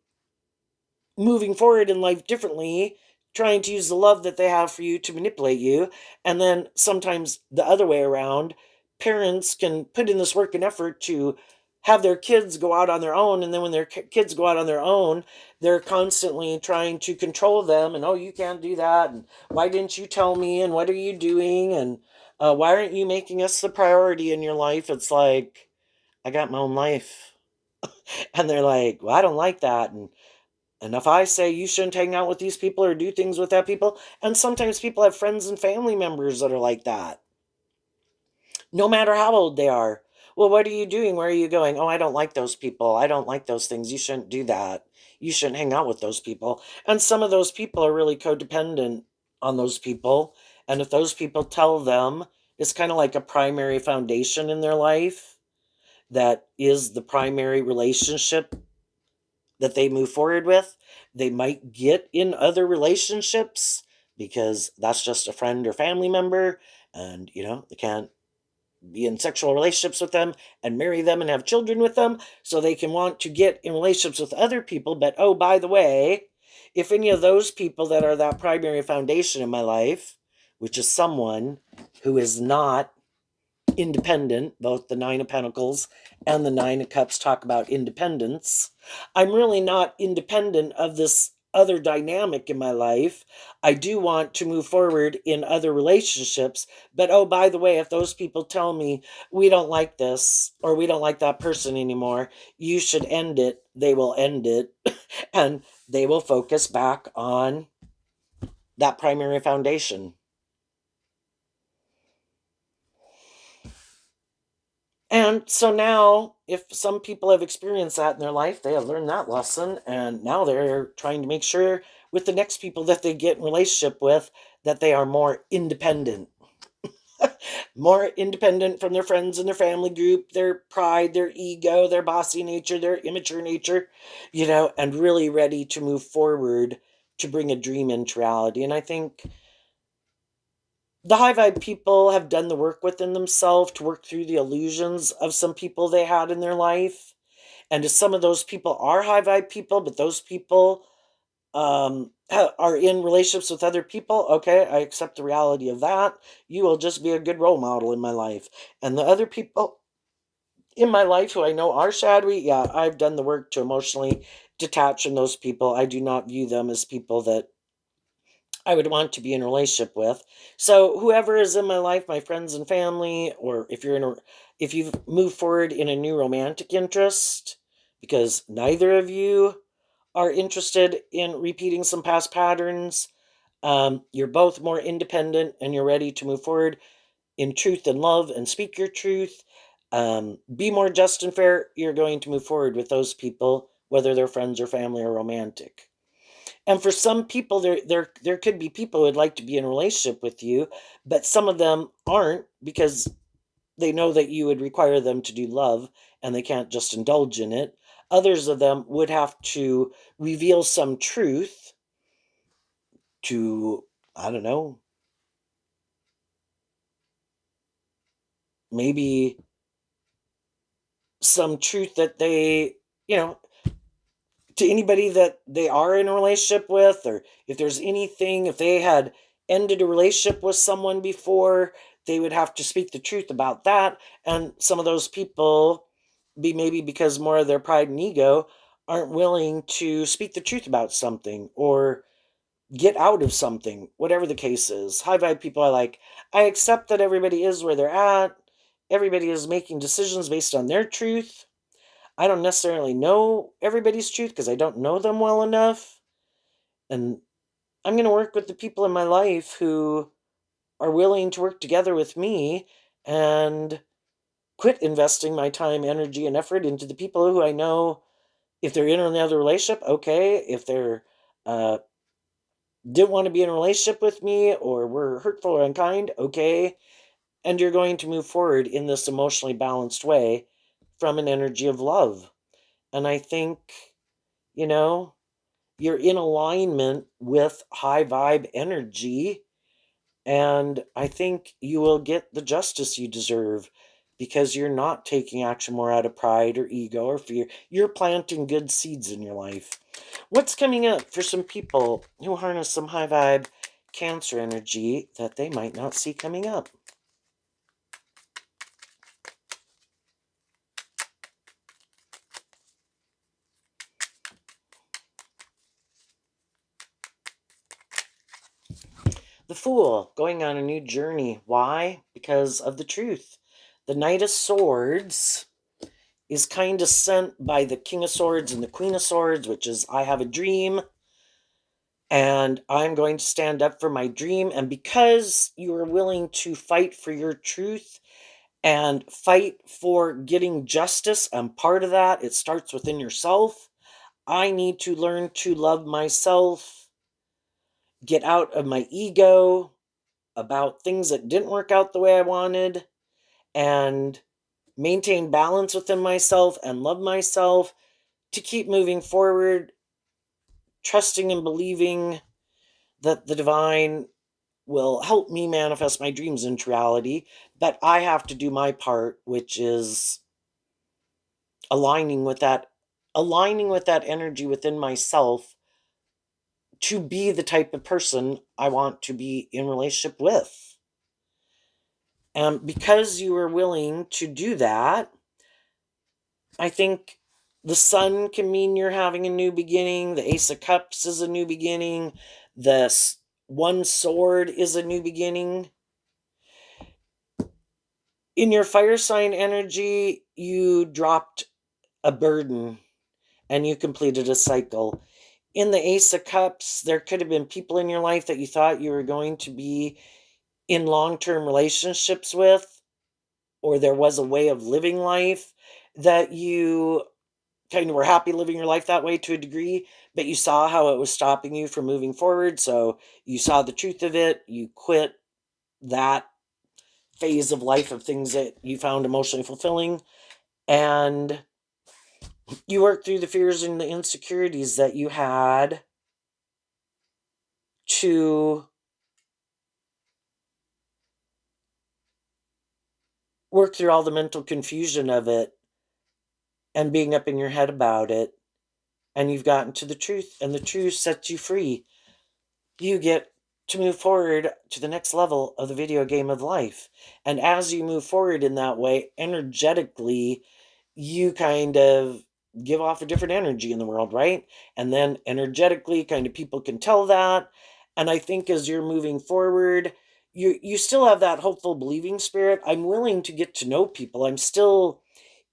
moving forward in life differently, trying to use the love that they have for you to manipulate you. And then sometimes the other way around, parents can put in this work and effort to have their kids go out on their own, and then when their kids go out on their own, they're constantly trying to control them, and, oh, you can't do that, and why didn't you tell me, and what are you doing, and why aren't you making us the priority in your life? It's like, I got my own life. And they're like, well, I don't like that. And if I say you shouldn't hang out with these people or do things with that people, and sometimes people have friends and family members that are like that, no matter how old they are. Well, what are you doing? Where are you going? Oh, I don't like those people. I don't like those things. You shouldn't do that. You shouldn't hang out with those people. And some of those people are really codependent on those people. And if those people tell them, it's kind of like a primary foundation in their life that is the primary relationship that they move forward with. They might get in other relationships because that's just a friend or family member. And, they can't be in sexual relationships with them and marry them and have children with them, so they can want to get in relationships with other people. But oh, by the way, if any of those people that are that primary foundation in my life, which is someone who is not independent, both the Nine of Pentacles and the Nine of Cups talk about independence. I'm really not independent of this other dynamic in my life. I do want to move forward in other relationships, but oh, by the way, if those people tell me we don't like this or we don't like that person anymore, you should end it, they will end it and they will focus back on that primary foundation. And so now, if some people have experienced that in their life, they have learned that lesson, and now they're trying to make sure with the next people that they get in relationship with that they are more independent, more independent from their friends and their family group, their pride, their ego, their bossy nature, their immature nature, and really ready to move forward to bring a dream into reality. And I think the high vibe people have done the work within themselves to work through the illusions of some people they had in their life. And if some of those people are high vibe people, but those people are in relationships with other people, okay, I accept the reality of that. You will just be a good role model in my life. And the other people in my life who I know are shadowy, yeah, I've done the work to emotionally detach from those people. I do not view them as people that I would want to be in a relationship with. So whoever is in my life, my friends and family, or if you've moved forward in a new romantic interest, because neither of you are interested in repeating some past patterns, you're both more independent and you're ready to move forward in truth and love and speak your truth. Be more just and fair. You're going to move forward with those people, whether they're friends or family or romantic. And for some people, there could be people who would like to be in a relationship with you, but some of them aren't because they know that you would require them to do love and they can't just indulge in it. Others of them would have to reveal some truth to, I don't know, maybe some truth that they, you know, to anybody that they are in a relationship with, or if there's anything, if they had ended a relationship with someone before, they would have to speak the truth about that. And some of those people, be maybe because more of their pride and ego, aren't willing to speak the truth about something or get out of something, whatever the case is. High vibe people are like, I accept that everybody is where they're at. Everybody is making decisions based on their truth. I don't necessarily know everybody's truth because I don't know them well enough. And I'm going to work with the people in my life who are willing to work together with me and quit investing my time, energy, and effort into the people who I know if they're in another relationship, okay. If they're didn't want to be in a relationship with me or were hurtful or unkind, okay. And you're going to move forward in this emotionally balanced way from an energy of love. And I think, you know, you're in alignment with high vibe energy. And I think you will get the justice you deserve because you're not taking action more out of pride or ego or fear. You're planting good seeds in your life. What's coming up for some people who harness some high vibe Cancer energy that they might not see coming up? The Fool, going on a new journey. Why? Because of the truth. The Knight of Swords is kind of sent by the King of Swords and the Queen of Swords, which is I have a dream and I'm going to stand up for my dream. And because you are willing to fight for your truth and fight for getting justice. I'm part of that. It starts within yourself. I need to learn to love myself, get out of my ego about things that didn't work out the way I wanted, and maintain balance within myself and love myself to keep moving forward, trusting and believing that the divine will help me manifest my dreams into reality. But I have to do my part, which is aligning with that aligning with that energy within myself to be the type of person I want to be in relationship with. And because you are willing to do that, I think the sun can mean you're having a new beginning. The Ace of Cups is a new beginning. The one sword is a new beginning. In your fire sign energy, you dropped a burden and you completed a cycle. In the Ace of Cups, there could have been people in your life that you thought you were going to be in long term relationships with, or there was a way of living life that you kind of were happy living your life that way to a degree, but you saw how it was stopping you from moving forward. So you saw the truth of it. You quit that phase of life of things that you found emotionally fulfilling. And you worked through the fears and the insecurities that you had to work through all the mental confusion of it and being up in your head about it. And you've gotten to the truth, and the truth sets you free. You get to move forward to the next level of the video game of life. And as you move forward in that way, energetically, you kind of give off a different energy in the world, right? And then energetically, kind of people can tell that. And I think as you're moving forward, you still have that hopeful believing spirit. I'm willing to get to know people. I'm still,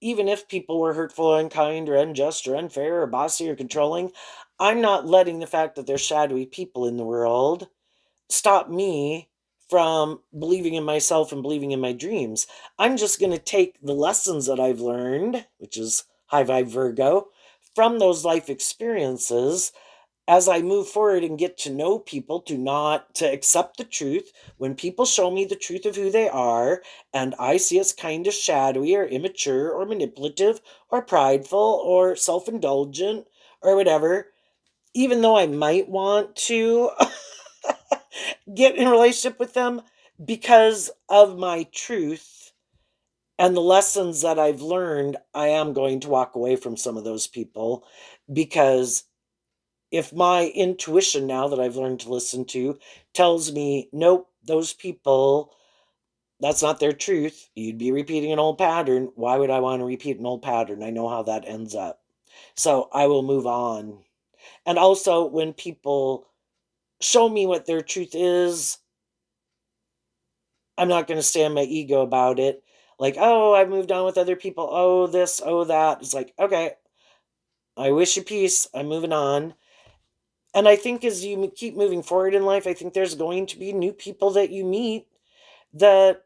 even if people were hurtful, unkind, or unjust, or unfair, or bossy, or controlling, I'm not letting the fact that there's shadowy people in the world stop me from believing in myself and believing in my dreams. I'm just going to take the lessons that I've learned, which is high vibe Virgo, from those life experiences as I move forward and get to know people, to accept the truth. When people show me the truth of who they are and I see it's kind of shadowy or immature or manipulative or prideful or self-indulgent or whatever, even though I might want to get in a relationship with them, because of my truth and the lessons that I've learned, I am going to walk away from some of those people. Because if my intuition, now that I've learned to listen to, tells me, nope, those people, that's not their truth, you'd be repeating an old pattern. Why would I want to repeat an old pattern? I know how that ends up. So I will move on. And also, when people show me what their truth is, I'm not going to stay on my ego about it. Like, oh, I've moved on with other people. Oh, this, oh, that. It's like, okay, I wish you peace. I'm moving on. And I think as you keep moving forward in life, I think there's going to be new people that you meet that,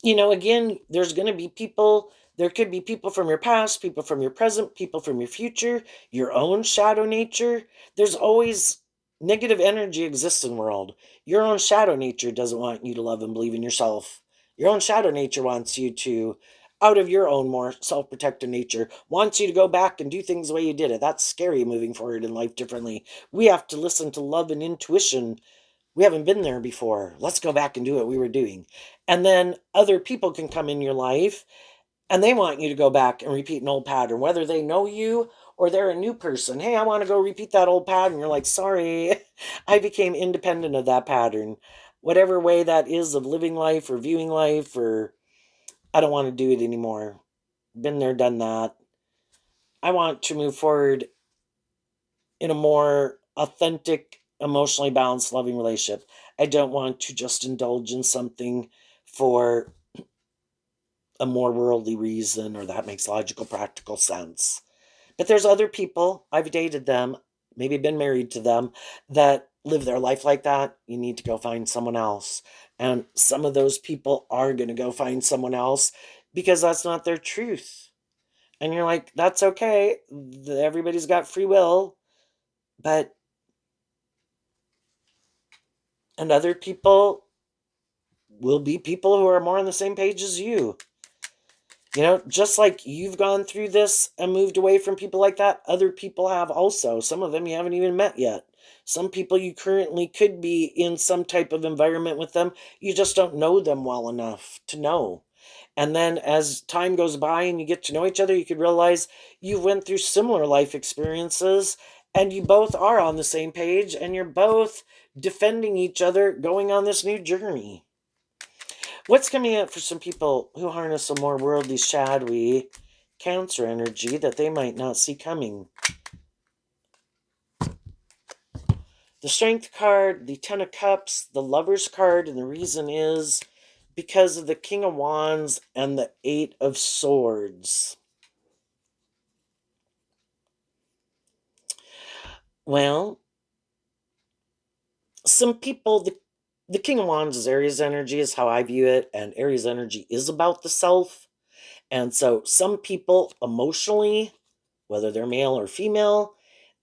again, there's going to be people, there could be people from your past, people from your present, people from your future, your own shadow nature. There's always negative energy exists in the world. Your own shadow nature doesn't want you to love and believe in yourself. Your own shadow nature wants you to, out of your own more self-protective nature, wants you to go back and do things the way you did it. That's scary, moving forward in life differently. We have to listen to love and intuition. We haven't been there before. Let's go back and do what we were doing. And then other people can come in your life and they want you to go back and repeat an old pattern, whether they know you or they're a new person. Hey, I want to go repeat that old pattern. You're like, sorry, I became independent of that pattern. Whatever way that is of living life or viewing life, or I don't want to do it anymore. Been there, done that. I want to move forward in a more authentic, emotionally balanced, loving relationship. I don't want to just indulge in something for a more worldly reason or that makes logical, practical sense. But there's other people, I've dated them, maybe been married to them, that live their life like that, you need to go find someone else. And some of those people are going to go find someone else because that's not their truth. And you're like, that's okay. Everybody's got free will. But, and other people will be people who are more on the same page as you. You know, just like you've gone through this and moved away from people like that, other people have also. Some of them you haven't even met yet. Some people you currently could be in some type of environment with them. You just don't know them well enough to know. And then as time goes by and you get to know each other, you could realize you went through similar life experiences and you both are on the same page and you're both defending each other going on this new journey. What's coming up for some people who harness a more worldly, shadowy Cancer energy that they might not see coming? The Strength card, the Ten of Cups, the Lovers card, and the reason is because of the King of Wands and the Eight of Swords. Well, some people, the King of Wands is Aries energy, is how I view it, and Aries energy is about the self. And so some people emotionally, whether they're male or female,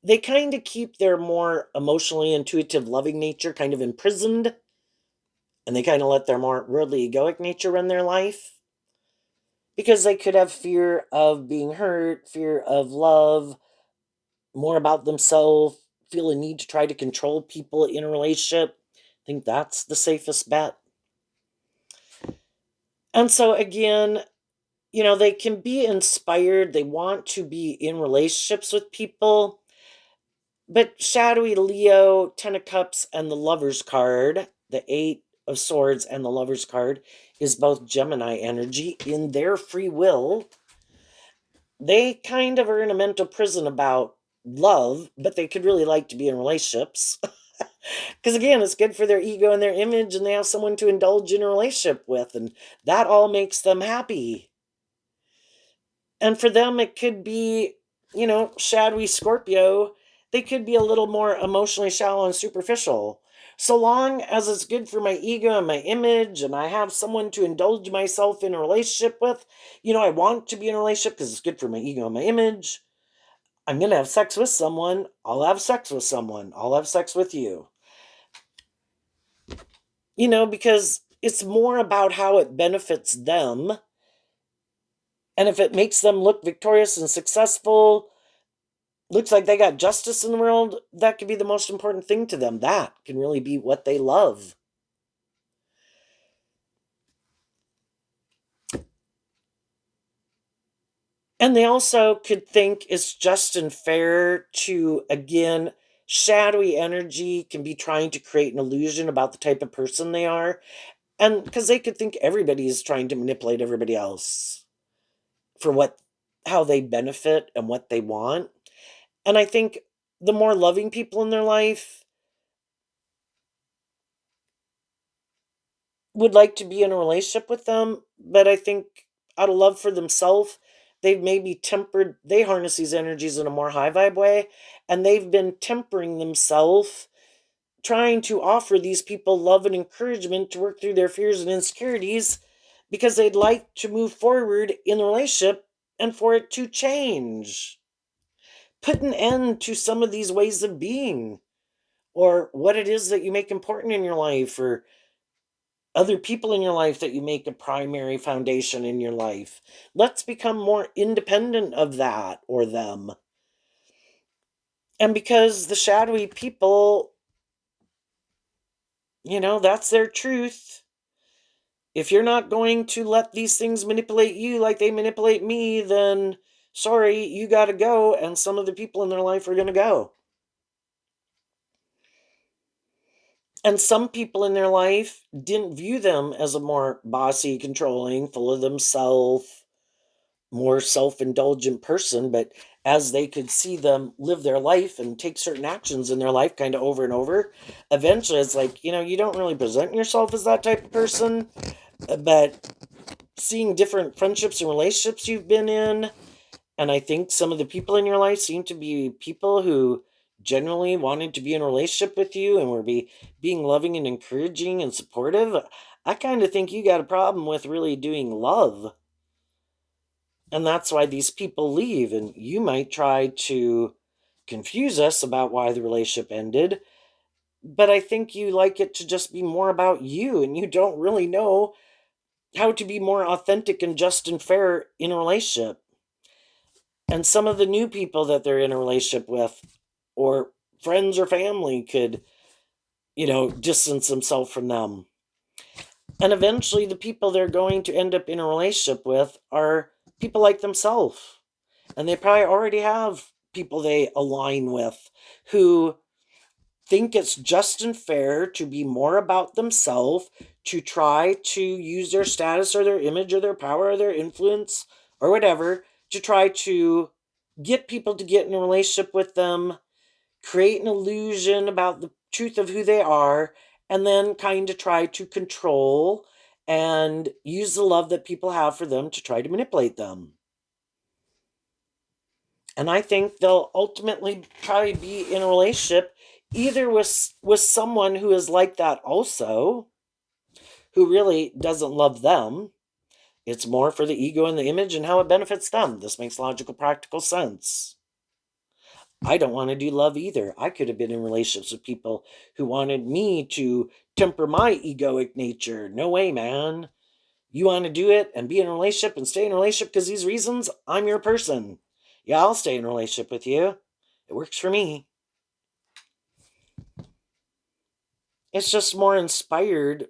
they kind of keep their more emotionally intuitive, loving nature kind of imprisoned, and they kind of let their more worldly, egoic nature run their life because they could have fear of being hurt, fear of love, more about themselves, feel a need to try to control people in a relationship. I think that's the safest bet. And so, again, they can be inspired. They want to be in relationships with people. But shadowy Leo, Ten of Cups, and the Lover's card, the Eight of Swords and the Lover's card, is both Gemini energy. In their free will, they kind of are in a mental prison about love, but they could really like to be in relationships. Because again, it's good for their ego and their image, and they have someone to indulge in a relationship with, and that all makes them happy. And for them, it could be, shadowy Scorpio. They could be a little more emotionally shallow and superficial. So long as it's good for my ego and my image, and I have someone to indulge myself in a relationship with, I want to be in a relationship because it's good for my ego and my image. I'm going to have sex with someone. I'll have sex with someone. I'll have sex with you. Because it's more about how it benefits them. And if it makes them look victorious and successful, looks like they got justice in the world, that could be the most important thing to them. That can really be what they love. And they also could think it's just and fair to, again, shadowy energy can be trying to create an illusion about the type of person they are. And because they could think everybody is trying to manipulate everybody else for how they benefit and what they want. And I think the more loving people in their life would like to be in a relationship with them, but I think out of love for themselves, they've maybe tempered, they harness these energies in a more high vibe way, and they've been tempering themselves, trying to offer these people love and encouragement to work through their fears and insecurities because they'd like to move forward in the relationship and for it to change. Put an end to some of these ways of being, or what it is that you make important in your life, or other people in your life that you make a primary foundation in your life. Let's become more independent of that or them. And because the shadowy people, that's their truth. If you're not going to let these things manipulate you like they manipulate me, then sorry, you got to go. And some of the people in their life are going to go. And some people in their life didn't view them as a more bossy, controlling, full of themselves, more self-indulgent person, but as they could see them live their life and take certain actions in their life kind of over and over, eventually it's like, you don't really present yourself as that type of person, but seeing different friendships and relationships you've been in, and I think some of the people in your life seem to be people who genuinely wanted to be in a relationship with you and being loving and encouraging and supportive, I kind of think you got a problem with really doing love. And that's why these people leave. And you might try to confuse us about why the relationship ended. But I think you like it to just be more about you, and you don't really know how to be more authentic and just and fair in a relationship. And some of the new people that they're in a relationship with, or friends or family, could, distance themselves from them. And eventually, the people they're going to end up in a relationship with are people like themselves. And they probably already have people they align with who think it's just and fair to be more about themselves, to try to use their status or their image or their power or their influence or whatever to try to get people to get in a relationship with them, create an illusion about the truth of who they are, and then kind of try to control and use the love that people have for them to try to manipulate them. And I think they'll ultimately probably be in a relationship either with someone who is like that also, who really doesn't love them. It's more for the ego and the image and how it benefits them. This makes logical, practical sense. I don't want to do love either. I could have been in relationships with people who wanted me to temper my egoic nature. No way, man. You want to do it and be in a relationship and stay in a relationship because these reasons, I'm your person. Yeah, I'll stay in a relationship with you. It works for me. It's just more inspired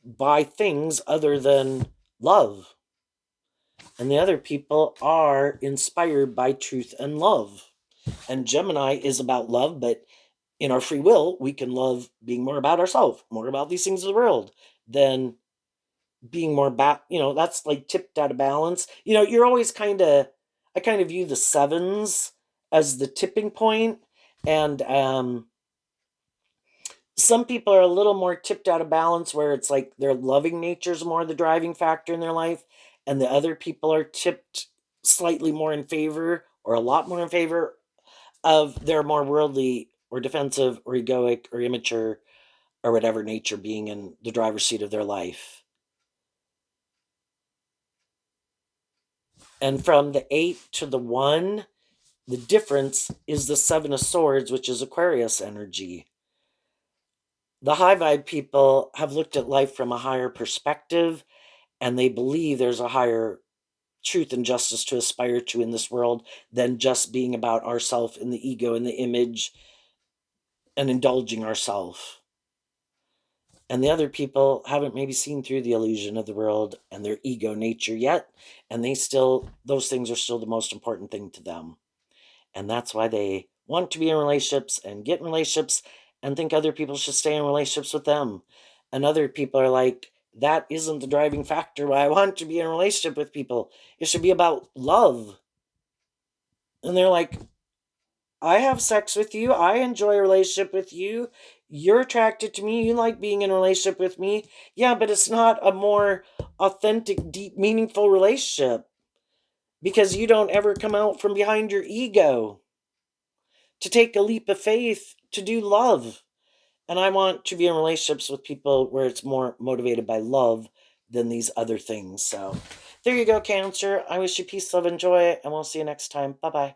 by things other than love. And the other people are inspired by truth and love. And Gemini is about love, but in our free will, we can love being more about ourselves, more about these things of the world, than being more about, that's like tipped out of balance. You're always I kind of view the sevens as the tipping point. And some people are a little more tipped out of balance where it's like their loving nature is more the driving factor in their life, and the other people are tipped slightly more in favor or a lot more in favor of their more worldly or defensive or egoic or immature or whatever nature being in the driver's seat of their life. And from the 8 to the 1, the difference is the 7 of swords, which is Aquarius energy. The high vibe people have looked at life from a higher perspective, and they believe there's a higher truth and justice to aspire to in this world than just being about ourself and the ego and the image and indulging ourself. And the other people haven't maybe seen through the illusion of the world and their ego nature yet, and those things are still the most important thing to them. And that's why they want to be in relationships and get in relationships and think other people should stay in relationships with them. And other people are like, that isn't the driving factor why I want to be in a relationship with people. It should be about love. And they're like, I have sex with you. I enjoy a relationship with you. You're attracted to me. You like being in a relationship with me. Yeah, but it's not a more authentic, deep, meaningful relationship because you don't ever come out from behind your ego to take a leap of faith to do love. And I want to be in relationships with people where it's more motivated by love than these other things. So there you go, Cancer. I wish you peace, love, and joy, and we'll see you next time. Bye bye.